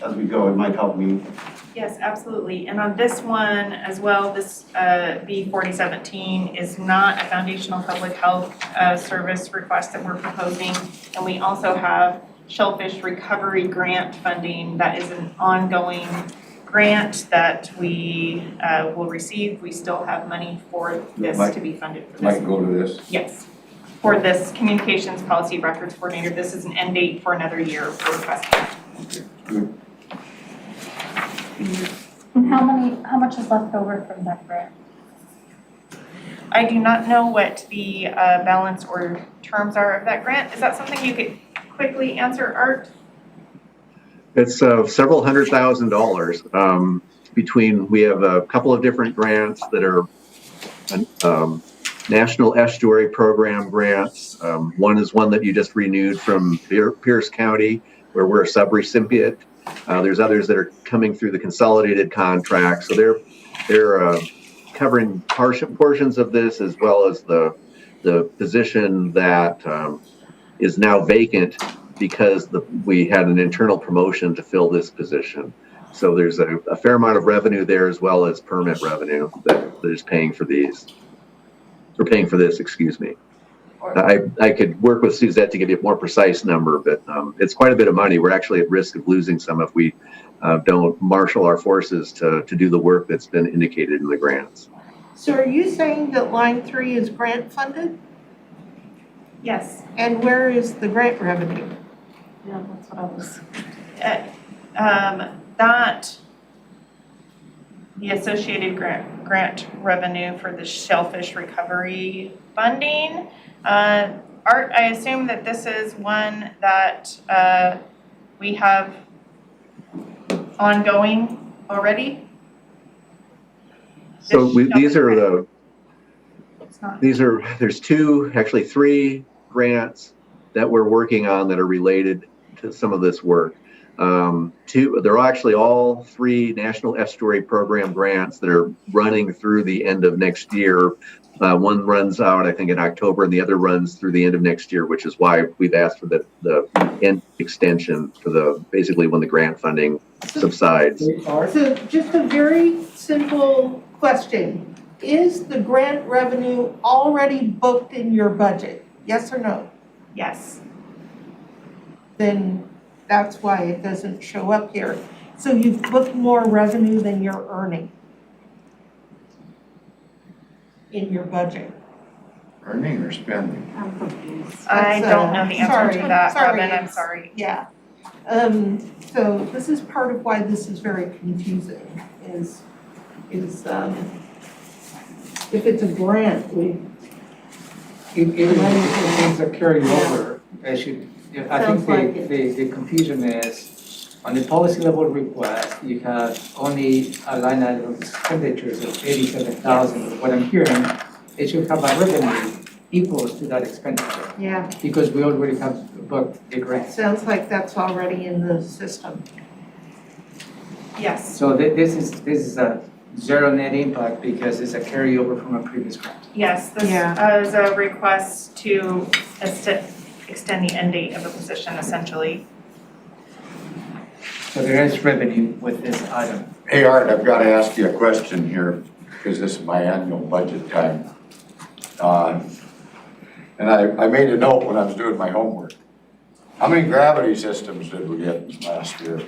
as we go, it might help me. Yes, absolutely. And on this one as well, this B4017 is not a foundational public health service request that we're proposing. And we also have shellfish recovery grant funding that is an ongoing grant that we will receive. We still have money for this to be funded for Might this. go to this. Yes, for this communications policy records coordinator. This is an end date for another year for requesting. And how much is left over from that grant? I do not know what the balance or terms are of that grant. Is that something you could quickly answer, Art? It's several $100,000 between, we have a couple of different grants that are National Estuary Program grants. One is one that you just renewed from Pierce County, where we're a subrecipient. There's others that are coming through the consolidated contract. So they're covering portions of this, as well as the position that is now vacant because we had an internal promotion to fill this position. So there's a fair amount of revenue there, as well as permit revenue that is paying for these, or paying for this, excuse me. I could work with Suzette to give you a more precise number, but it's quite a bit of money. We're actually at risk of losing some if we don't marshal our forces to do the work that's been indicated in the grants. So are you saying that line 3 is grant funded? Yes. And where is the grant revenue? Yeah, that's what I was. That, the associated grant revenue for the shellfish recovery funding. Art, I assume that this is one that we have ongoing already? So It's not. there's actually three grants that we're working on that are related to some of this work. They're actually all 3 National Estuary Program grants that are running through the end of next year. One runs out, I think, in October, and the other runs through the end of next year, which is why we've asked for the end extension for basically when the grant funding subsides. So just a very simple question. Is the grant revenue already booked in your budget? Yes or no? Yes. Then that's why it doesn't show up here. So you've booked more revenue than you're earning in your budget. Earning or spending? I'm confused. I That's, don't know the answer to that, sorry, Robin, I'm it's- sorry. Yeah. So this is part of why this is very confusing, is if it's a grant, Even if it's a carryover, I Sounds like think the confusion is, on the policy level request, you have only a line item of expenditures of 87,000. What I'm hearing, it should have a revenue equals to that expenditure, yeah, because we already have booked the grant. sounds like that's already in the system. Yes, So this is a zero net impact because it's a carryover from a previous grant. yes, this Yeah. is a request to extend the end date of a position essentially. So there is revenue with this item. Hey Art, I've got to ask you a question here, because this is my annual budget time. And I made a note when I was doing my homework. How many gravity systems did we get last year?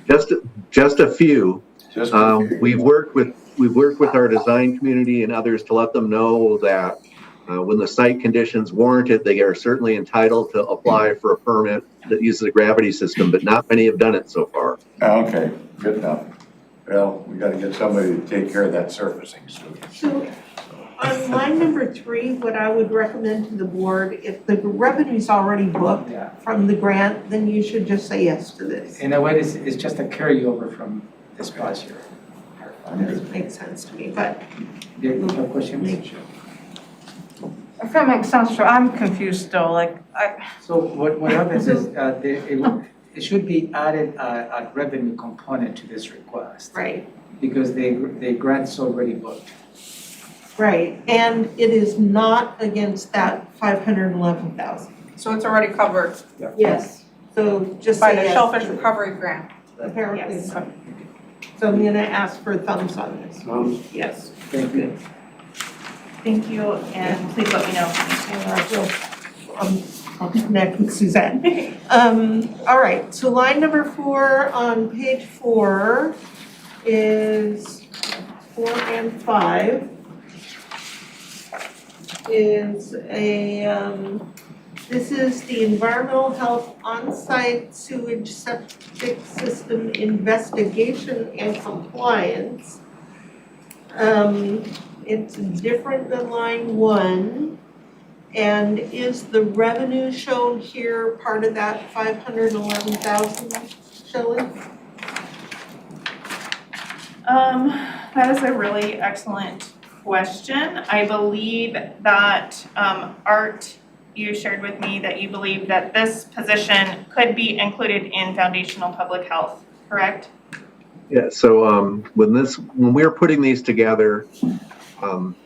Just a few. Just a few. We've worked with our design community and others to let them know that when the site conditions warrant it, they are certainly entitled to apply for a permit that uses a gravity system, but not many have done it so far. Okay, good enough. Well, we got to get somebody to take care of that surfacing stuff. So on line number 3, what I would recommend to the board, if the revenue's already booked Yeah. from the grant, then you should just say yes to this. In a way, it's just a carryover from this past year. It makes sense to me, but Do you have questions? If that makes sense, I'm confused still, like, So what happens is, it should be added a revenue component to this request. right. Because the grant's already booked. Right, and it is not against that 511,000. So it's already covered Yes, so just by say the yes shellfish to it. recovery grant. Apparently Yes. so. So I'm gonna ask for thumbs on this. Yes. Thank you. Thank you, and please let me know. And I will, I'll connect with Suzanne. All right, so line number 4 on page 4 is 4 and 5. Is this is the environmental health on-site sewage septic system investigation and compliance. It's different than line 1. And is the revenue shown here part of that 511,000, Shelley? That is a really excellent question. I believe that, Art, you shared with me that you believe that this position could be included in foundational public health, correct? Yeah, so when we were putting these together,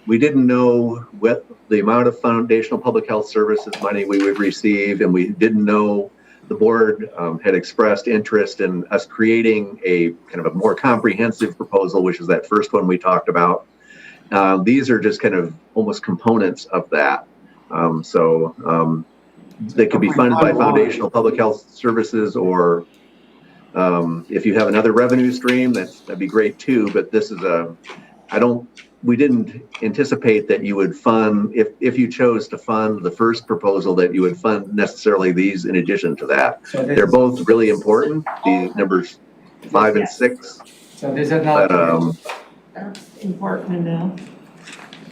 we didn't know what the amount of foundational public health services money we would receive, and we didn't know the board had expressed interest in us creating a kind of a more comprehensive proposal, which is that first one we talked about. These are just kind of almost components of that. They could be funded by foundational public health services, or if you have another revenue stream, that'd be great too. But this is we didn't anticipate that you would fund, if you chose to fund the first proposal, that you would fund necessarily these in addition to that. So They're both really important, the numbers 5 and 6. So this is not. But That's important to know.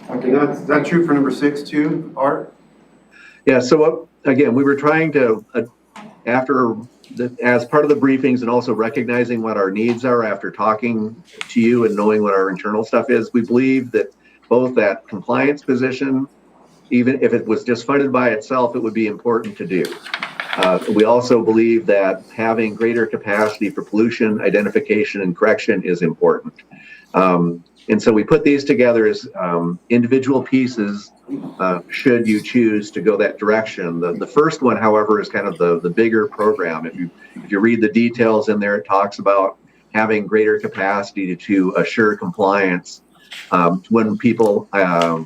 Okay. Is that true for number 6 too, Art? yeah, so again, we were trying to, as part of the briefings and also recognizing what our needs are after talking to you and knowing what our internal stuff is, we believe that both that compliance position, even if it was just funded by itself, it would be important to do. We also believe that having greater capacity for pollution identification and correction is important. And so we put these together as individual pieces should you choose to go that direction. The first one, however, is kind of the bigger program. If you read the details in there, it talks about having greater capacity to assure compliance when people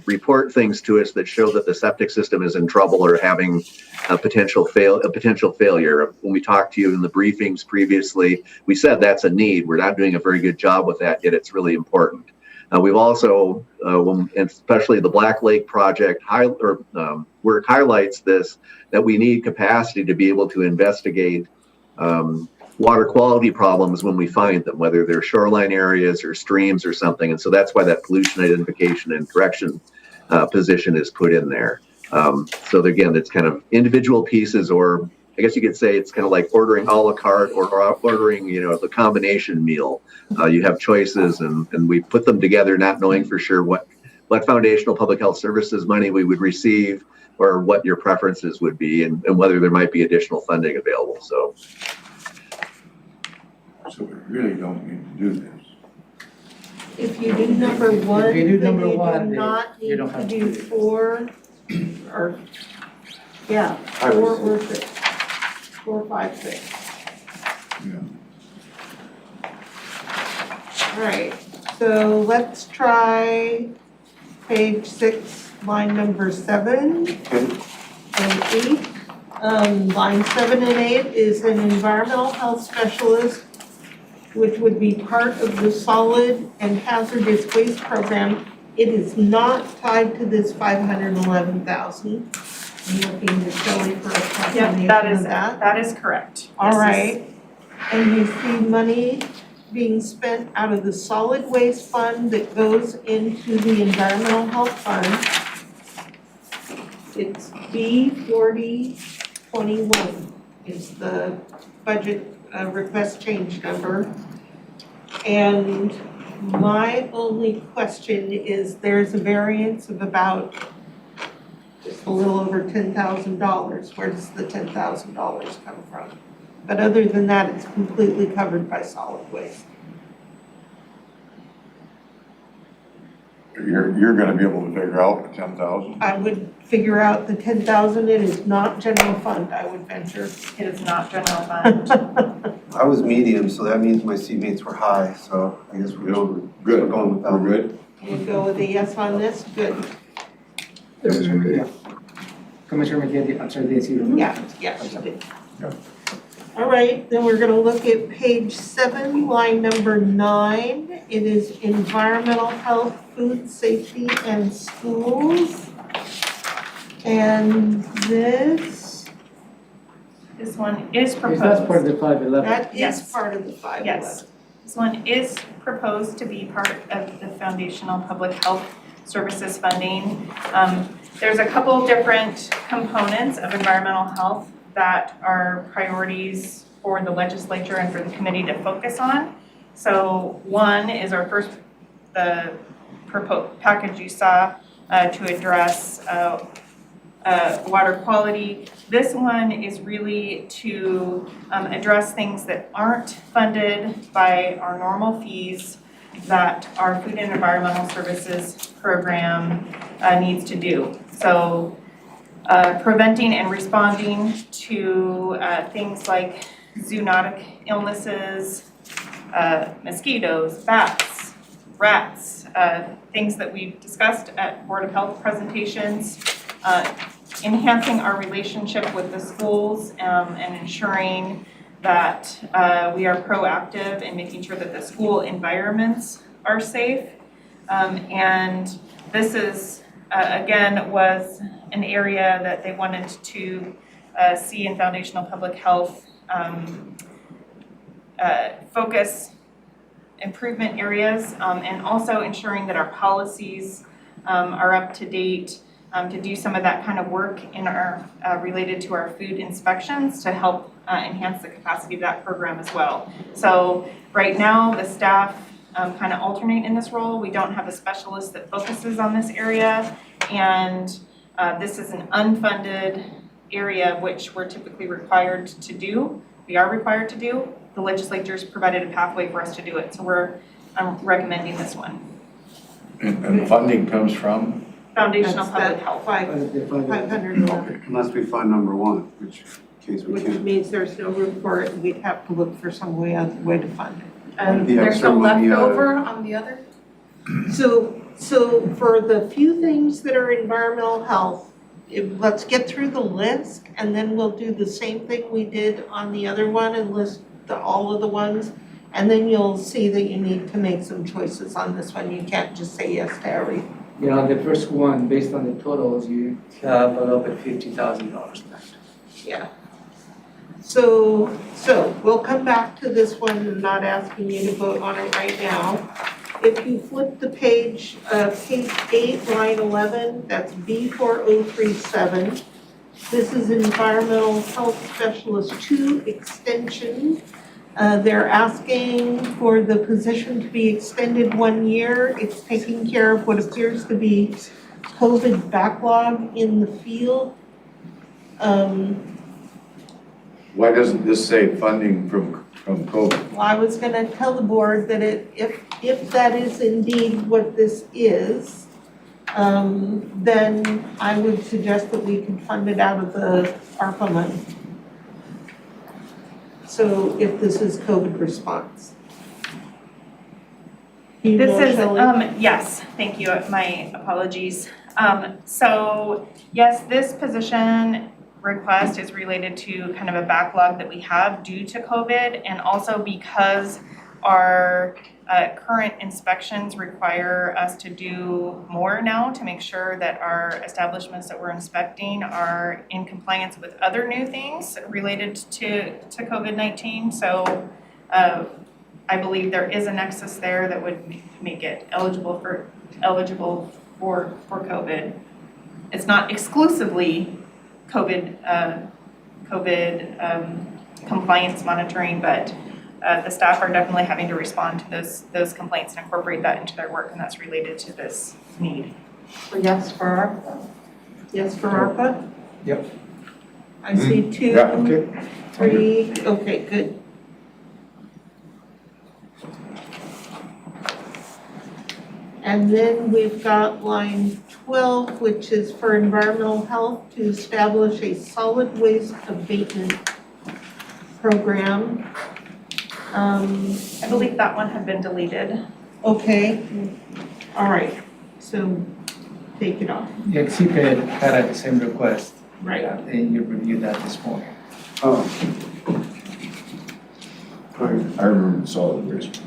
report things to us that show that the septic system is in trouble or having a potential failure. When we talked to you in the briefings previously, we said that's a need. We're not doing a very good job with that, yet it's really important. We've also, especially the Black Lake project work highlights this, that we need capacity to be able to investigate water quality problems when we find them, whether they're shoreline areas or streams or something. And so that's why that pollution identification and correction position is put in there. So again, it's kind of individual pieces, or I guess you could say it's kind of like ordering a la carte or ordering, the combination meal. You have choices, and we put them together not knowing for sure what foundational public health services money we would receive or what your preferences would be, and whether there might be additional funding available. So we really don't need to do this. If you do number one, If you do then number you one, do then not you need don't to have to do do it. 4 or, 4 or 6. 4, 5, 6. Yeah. All right, so let's try page 6, line number 7 Okay. and 8. Line 7 and 8 is an environmental health specialist, which would be part of the solid and hazardous waste program. It is not tied to this 511,000. I'm looking to Shelley for a confirmation of that. That is correct. All This is- right, and you see money being spent out of the solid waste fund that goes into the environmental health fund. It's B4021 is the budget request change number. And my only question is there's a variance of about just a little over $10,000. Where does the $10,000 come from? But other than that, it's completely covered by solid waste. You're gonna be able to figure out the 10,000? I would figure out the 10,000, it is not general fund, I would venture. It is not general fund. I was medium, so that means my seatmates were high, so I guess we're Good. going with that. We're good? We'll go with a yes on this, good. Commissioner McGee, I'm sorry, did you? Yeah, yes, you did. Yeah. All right, then we're gonna look at page 7, line number 9. It is environmental health, food safety, and schools. And this, This one is Is that part of proposed. the 511? that is Yes. part of the 511. Yes. This one is proposed to be part of the foundational public health services funding. There's a couple different components of environmental health that are priorities for the legislature and for the committee to focus on. So one is the proposed package you saw to address water quality. This one is really to address things that aren't funded by our normal fees that our Food and Environmental Services program needs to do. So preventing and responding to things like zoonotic illnesses, mosquitoes, bats, rats, things that we've discussed at Board of Health presentations, enhancing our relationship with the schools and ensuring that we are proactive in making sure that the school environments are safe. And this is, again, was an area that they wanted to see in foundational public health focus improvement areas, and also ensuring that our policies are up to date, to do some of that kind of work in our related to our food inspections to help enhance the capacity of that program as well. So right now, the staff kind of alternate in this role. We don't have a specialist that focuses on this area, and this is an unfunded area, which we're typically required to do, we are required to do, the legislature's provided a pathway for us to do it, so I'm recommending this one. And funding comes from? Foundational That's Public that Health. $500, Unless we find number one, which case we which can't. means there's no room for it, and we'd have to look for some way to fund it. And The there's extra no money, leftover on the other? So for the few things that are environmental health, let's get through the list, and then we'll do the same thing we did on the other one and list all of the ones. And then you'll see that you need to make some choices on this one. You can't just say yes to everything. Yeah, on the first one, based on the totals, you have a little bit $50,000 left. Yeah. So we'll come back to this one. I'm not asking you to vote on it right now. If you flip the page 8, line 11, that's B4037. This is Environmental Health Specialist 2 extension. They're asking for the position to be extended 1 year. It's taking care of what appears to be COVID backlog in the field. Why doesn't this say funding from COVID? Well, I was gonna tell the board that if that is indeed what this is, then I would suggest that we could fund it out of the ARPA money. So if this is COVID response. You know, This is, Shelley? yes, thank you, my apologies. So, yes, this position request is related to kind of a backlog that we have due to COVID, and also because our current inspections require us to do more now to make sure that our establishments that we're inspecting are in compliance with other new things related to COVID-19. So I believe there is a nexus there that would make it eligible for COVID. It's not exclusively COVID compliance monitoring, but the staff are definitely having to respond to those complaints and incorporate that into their work, and that's related to this need. So yes for ARPA? Yes for ARPA? Yep. I see 2, Yeah, okay. 3, okay, good. And then we've got line 12, which is for environmental health to establish a solid waste abatement program. I believe that one had been deleted. Okay, all right, so take it off. Yeah, CPAD had the same request. Right. And you reviewed that this morning. Oh. I remember solid waste.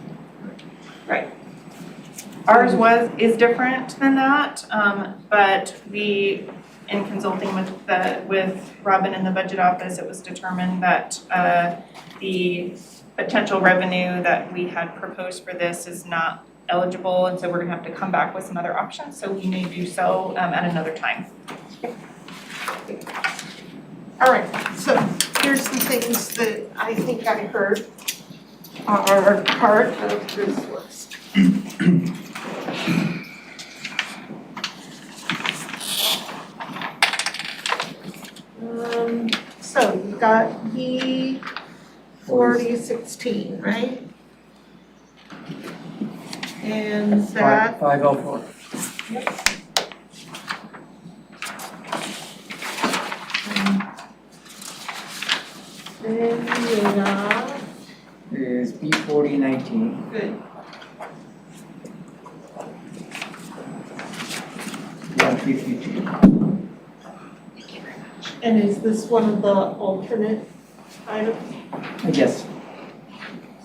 Ours is different than that, but we, in consulting with Robin in the budget office, it was determined that the potential revenue that we had proposed for this is not eligible, and so we're gonna have to come back with some other options, so we may do so at another time. All right, so here's some things that I think I heard are part of this list. So you've got E4016, right? And that, 504. then you got, Is B4019. good, 152. and is this one of the alternate items? Yes.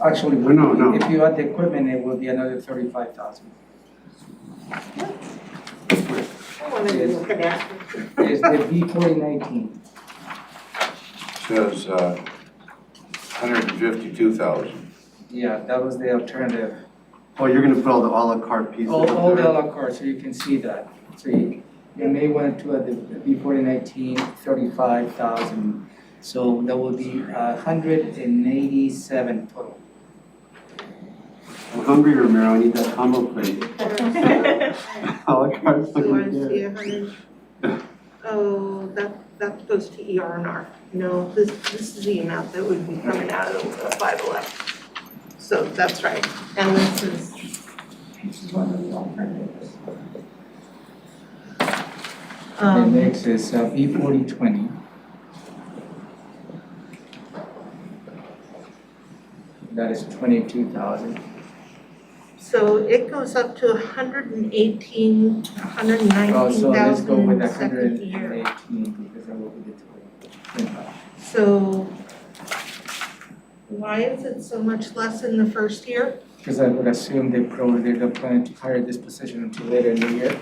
Actually, No. if you add the equipment, it will be another 35,000. I wanted to look at that. Is the B4019. Says 152,000. Yeah, that was the alternative. Oh, you're gonna put all the à la carte pieces up All the there? a la carte, so you can see that. So you may want to add the B4019, 35,000. So that will be 187 total. I'm hungry, Romero, I need that combo plate. À la carte, So I looking see good. 100. Oh, that goes to ER&R. No, this is the amount that would be coming out of the 511. So that's right. And this is one of the alternatives. The next is B4020. That is 22,000. So it goes up to 118, Oh, so let's go 119,000 with in the second year. 118 because that will be the total. So why is it so much less in the first year? Because I would assume they probably don't plan to hire this position until later in the year.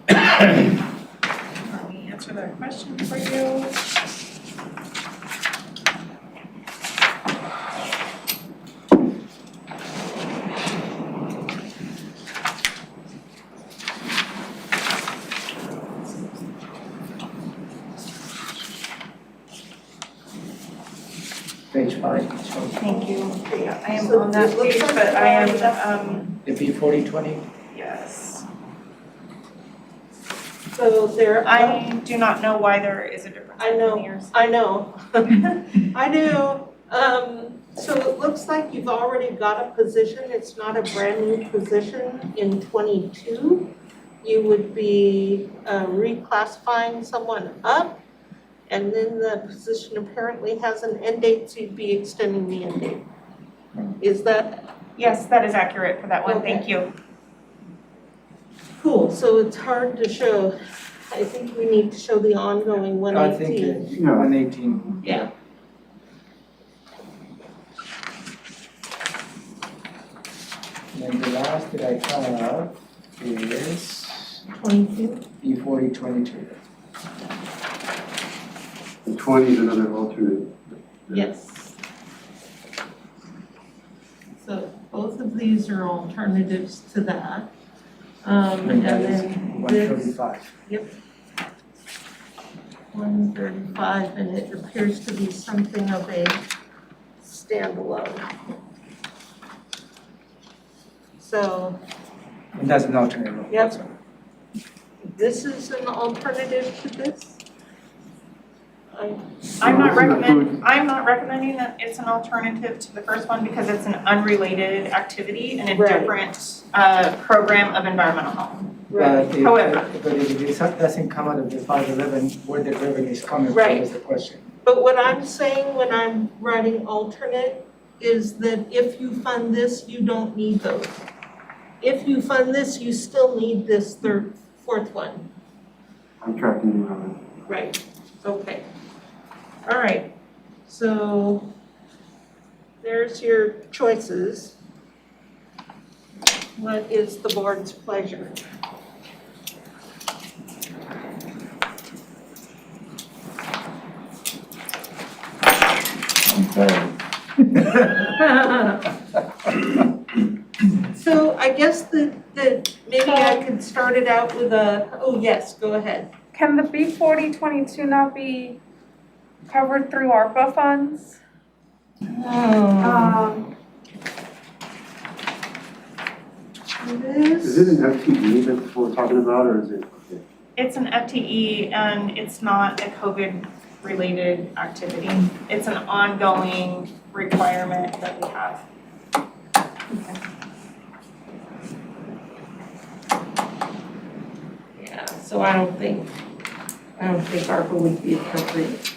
Let me answer that question for you. Page 5. Thank you. Yeah, I am So on that it looks page, like but I am, The B4020. yes. So there, I do not know why there is a difference I know. between years. I know. I do. So it looks like you've already got a position. It's not a brand new position in 22. You would be reclassifying someone up. And then the position apparently has an end date, so you'd be extending the end date. Is that Yes, that is accurate for that one, Okay. thank you. cool? So it's hard to show. I think we need to show the ongoing I think 118. 118. Yeah. And the last that I have is 22. B4022. And 20 is another alternate. Yes. So both of these are alternatives to that. And And that is then this, 135. 135, and it appears to be something of a standalone. So And that's an alternative. Yep. this is an alternative to this? I'm not This is a food- recommending that it's an alternative to the first one because it's an unrelated activity and a Right. different program of environmental health. But if, However- but if it doesn't come out of the 511, where the revenue is coming from Right. is the question. But what I'm saying when I'm writing alternate is that if you fund this, you don't need those. If you fund this, you still need this fourth one. I'm tracking you on Right, okay. All right, so there's your choices. What is the board's pleasure? So I guess that maybe I could start it out with oh yes, go ahead. Can the B4022 not be covered through ARPA funds? Is it an FTE that's we're talking about, or is it? It's an FTE and it's not a COVID-related activity. It's an ongoing requirement that we have. Yeah, so I don't think ARPA would be appropriate.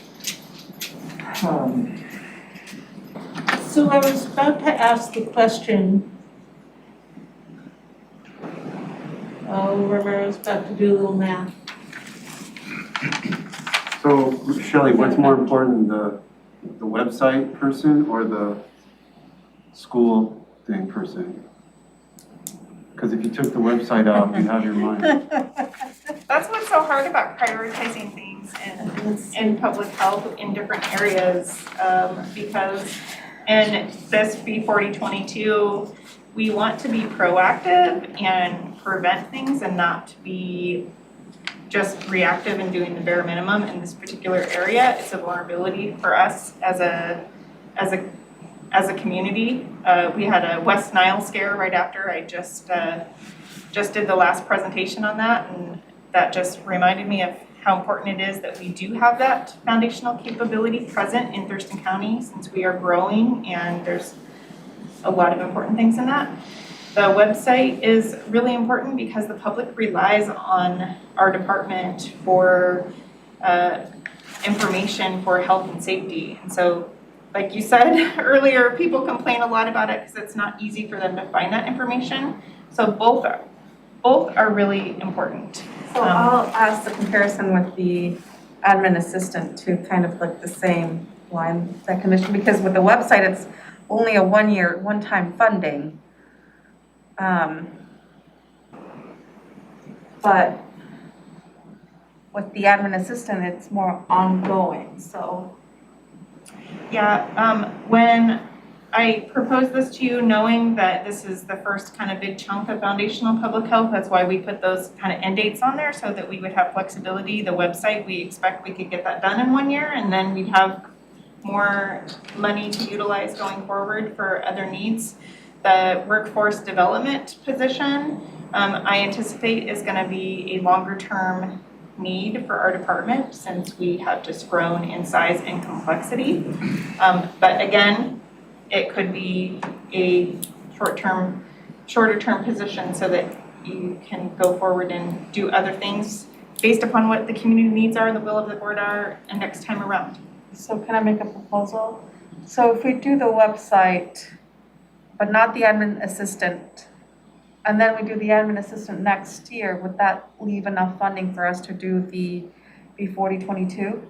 So I was about to ask the question. Oh, remember I was about to do a little math. So Shelley, what's more important, the website person or the school thing person? Because if you took the website out, you have your mind. That's what's so hard about prioritizing things in public health in different areas, because in this B4022, we want to be proactive and prevent things and not to be just reactive and doing the bare minimum in this particular area. It's a vulnerability for us as a community. We had a West Nile scare right after I just did the last presentation on that, and that just reminded me of how important it is that we do have that foundational capability present in Thurston County since we are growing and there's a lot of important things in that. The website is really important because the public relies on our department for information for health and safety. And so, like you said earlier, people complain a lot about it because it's not easy for them to find that information. So both are really important. So I'll ask the comparison with the admin assistant to kind of like the same line definition, because with the website, it's only a one-time funding. But with the admin assistant, it's more ongoing, so. Yeah, when I proposed this to you, knowing that this is the first kind of big chunk of foundational public health, that's why we put those kind of end dates on there so that we would have flexibility. The website, we expect we could get that done in 1 year, and then we'd have more money to utilize going forward for other needs. The workforce development position, I anticipate is gonna be a longer term need for our department since we have just grown in size and complexity. But again, it could be a shorter term position so that you can go forward and do other things based upon what the community needs are and the will of the board are and next time around. So can I make a proposal? So if we do the website, but not the admin assistant, and then we do the admin assistant next year, would that leave enough funding for us to do the B4022?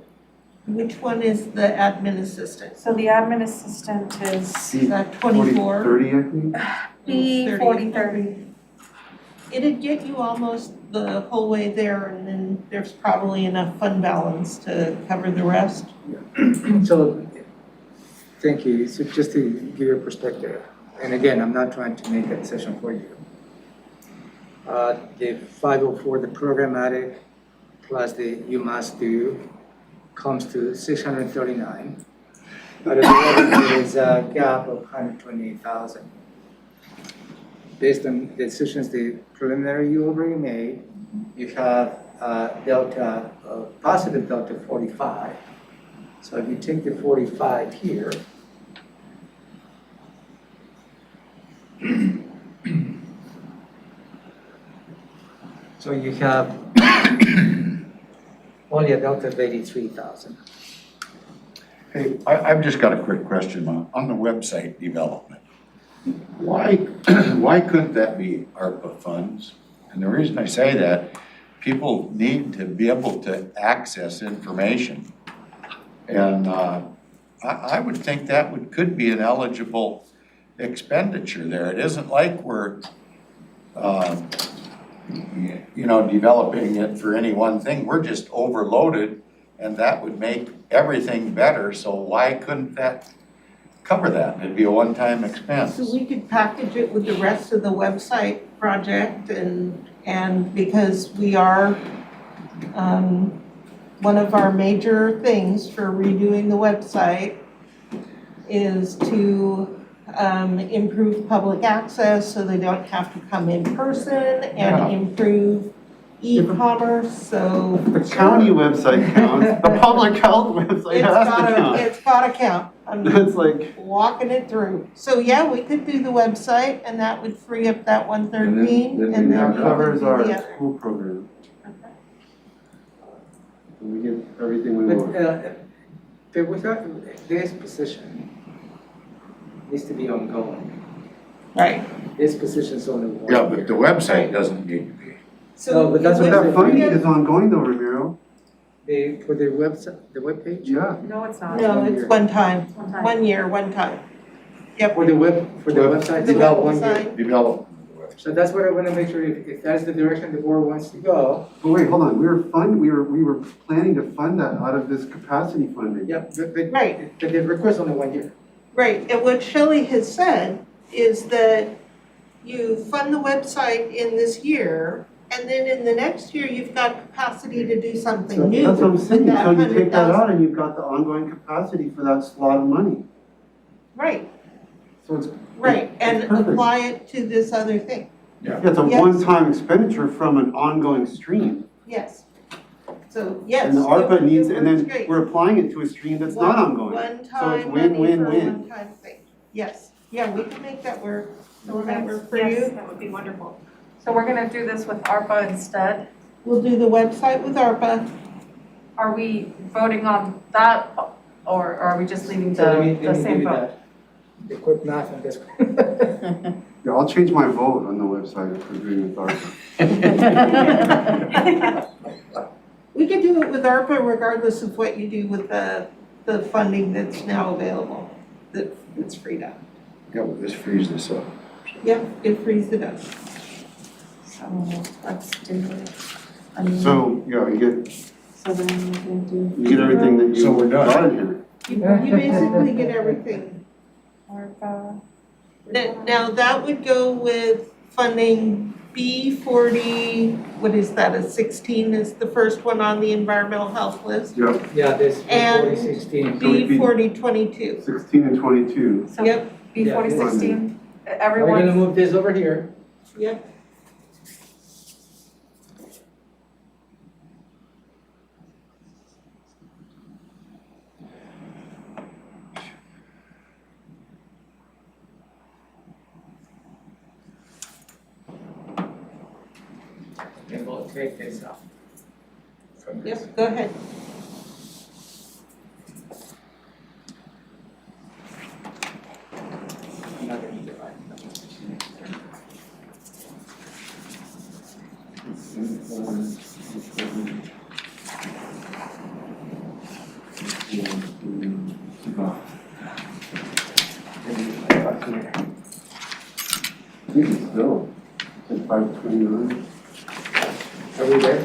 Which one is the admin assistant? So the admin assistant is Is that 24? 30, I think. B4030. It'd get you almost the whole way there, and then there's probably enough fund balance to cover the rest. So, thank you. So just to give you a perspective, and again, I'm not trying to make a decision for you. The 504, the programmatic, plus the you must do, comes to 639. But there is a gap of 128,000. Based on the decisions, the preliminary you already made, you have delta, positive delta 45. So if you take the 45 here, so you have only a delta of 83,000. Hey, I've just got a quick question on the website development. Why couldn't that be ARPA funds? And the reason I say that, people need to be able to access information. And I would think that could be an eligible expenditure there. It isn't like we're, developing it for any one thing. We're just overloaded, and that would make everything better. So why couldn't that cover that? It'd be a one-time expense. So we could package it with the rest of the website project and because we are, one of our major things for redoing the website is to improve public access so they don't have to come in person and improve e-commerce, so. The county website counts, the public health website has to count. It's gotta count. I'm It's like. walking it through. So yeah, we could do the website and that would free up that 113 and then that we covers could do our the other. school program. And we get everything we want. But without this position needs to be ongoing. Right. This position is only one Yeah, year. but the website doesn't need to be. So No, but that's it what would That funding free up- is ongoing though, Ramiro. For the website, the webpage? Yeah. No, it's not. No, one it's year. one time, One time. 1 year, one time. Yep. For the website, The it's about 1 year. website. Develop the website. So that's what I want to make sure, if that's the direction the board wants to go. But wait, hold on. We were planning to fund that out of this capacity funding. Yeah, but Right. the request only 1 year. Right, and what Shelley has said is that you fund the website in this year, and then in the next year, you've got capacity to do something new. That's what I'm with saying. that So you take that 100,000. out and you've got the ongoing capacity for that slot of money. Right, So it's, right, and It's perfect. apply it to this other thing, it's a Yes. one-time expenditure from an ongoing stream. yes. So, yes. And the ARPA needs, and works then great. we're applying it to a stream that's not ongoing. One-time win, money win, for a win. one-time thing. Yes, yeah, we can make that work. So we're Does that gonna, work for yes, you? that would be wonderful. So we're gonna do this with ARPA instead? We'll do the website with ARPA. Are we voting on that, or are we just leaving So let me the give same you vote? that. The quick math on this. Yeah, I'll change my vote on the website if we're doing it with ARPA. We can do it with ARPA regardless of what you do with the funding that's now available, that's freed up. Yeah, well, this frees this up. Yep, it frees it up. So let's do it. So, yeah, we get, So then we're gonna do. you get everything that you So we're done. got in here. You basically get everything. ARPA. Now, that would go with funding B40, what is that, a 16 is the first one on the environmental health list? Yeah, Yeah, this And 4016. So it'd be- B4022. 16 and 22. So Yep, B4016, We're gonna everyone, move this over here. yep. And we'll take this out. From this. Yep, go ahead. I'm not gonna divide. I think it's still, it's 529. Are we there?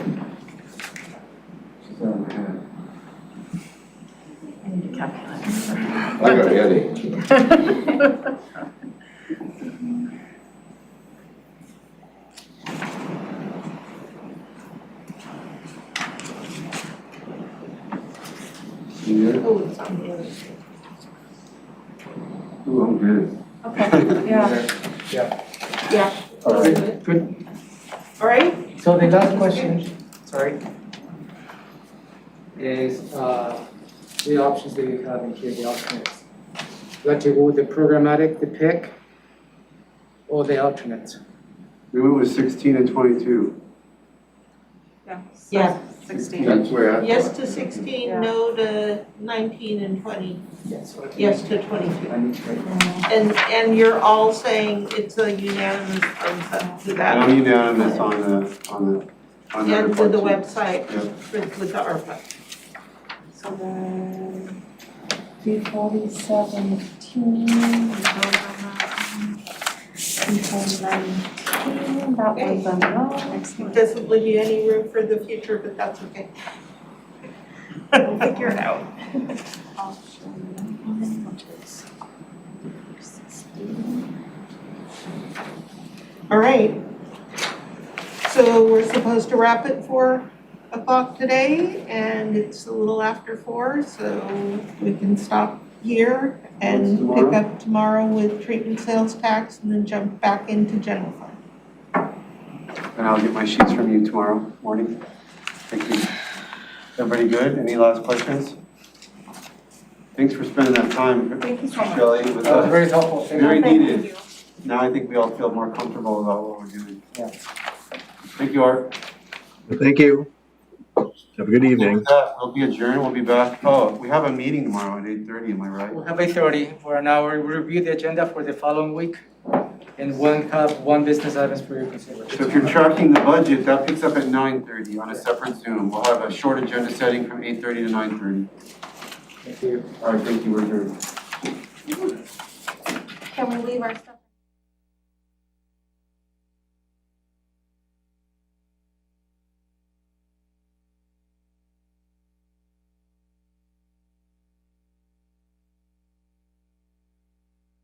She's on the head. I need a calculator. I got a headache. Yeah. Oh, it's on the other side. Ooh, I'm good. Okay, yeah. Yeah. All right. Good. All right, So the last question, sorry, is the options that you have in here, the alternates. You like to go with the programmatic, the pick, or the alternates? We went with 16 and 22. Yeah. Yeah. 16. That's where I. yes to 16, Yeah. no to 19 and 20, Yes. yes to 22. I need to write. And you're all saying it's a unanimous thumbs up to that? I'm unanimous on the And to the part website Yep. with the ARPA. So then B4017, B4019, that was a no. It doesn't leave you any room for the future, but that's okay. We'll figure it out. Option, which is 16. All right. So we're supposed to wrap at 4 o'clock today, and it's a little after 4, so we can stop here and What's pick tomorrow? up tomorrow with treatment sales tax and then jump back into general fund. And I'll get my sheets from you tomorrow morning. Thank you. Everybody good? Any last questions? Thanks for spending that time, Thank you so much. Shelley, with That was us. very helpful. Thank you. Very Thank needed. you. Now I think we all feel more comfortable about what we're doing. Yeah. Thank you, Art. Thank you. Have a good evening. With that, we'll be adjourned. We'll be back. Oh, we have a meeting tomorrow at 8:30, am I right? We'll have 8:30 for an hour. We review the agenda for the following week, and one business items for your consideration. So if you're tracking the budget, that picks up at 9:30 on a separate Zoom. We'll have a short agenda setting from 8:30 to 9:30. Thank you. All right, thank you, we're adjourned. Can we leave our stuff?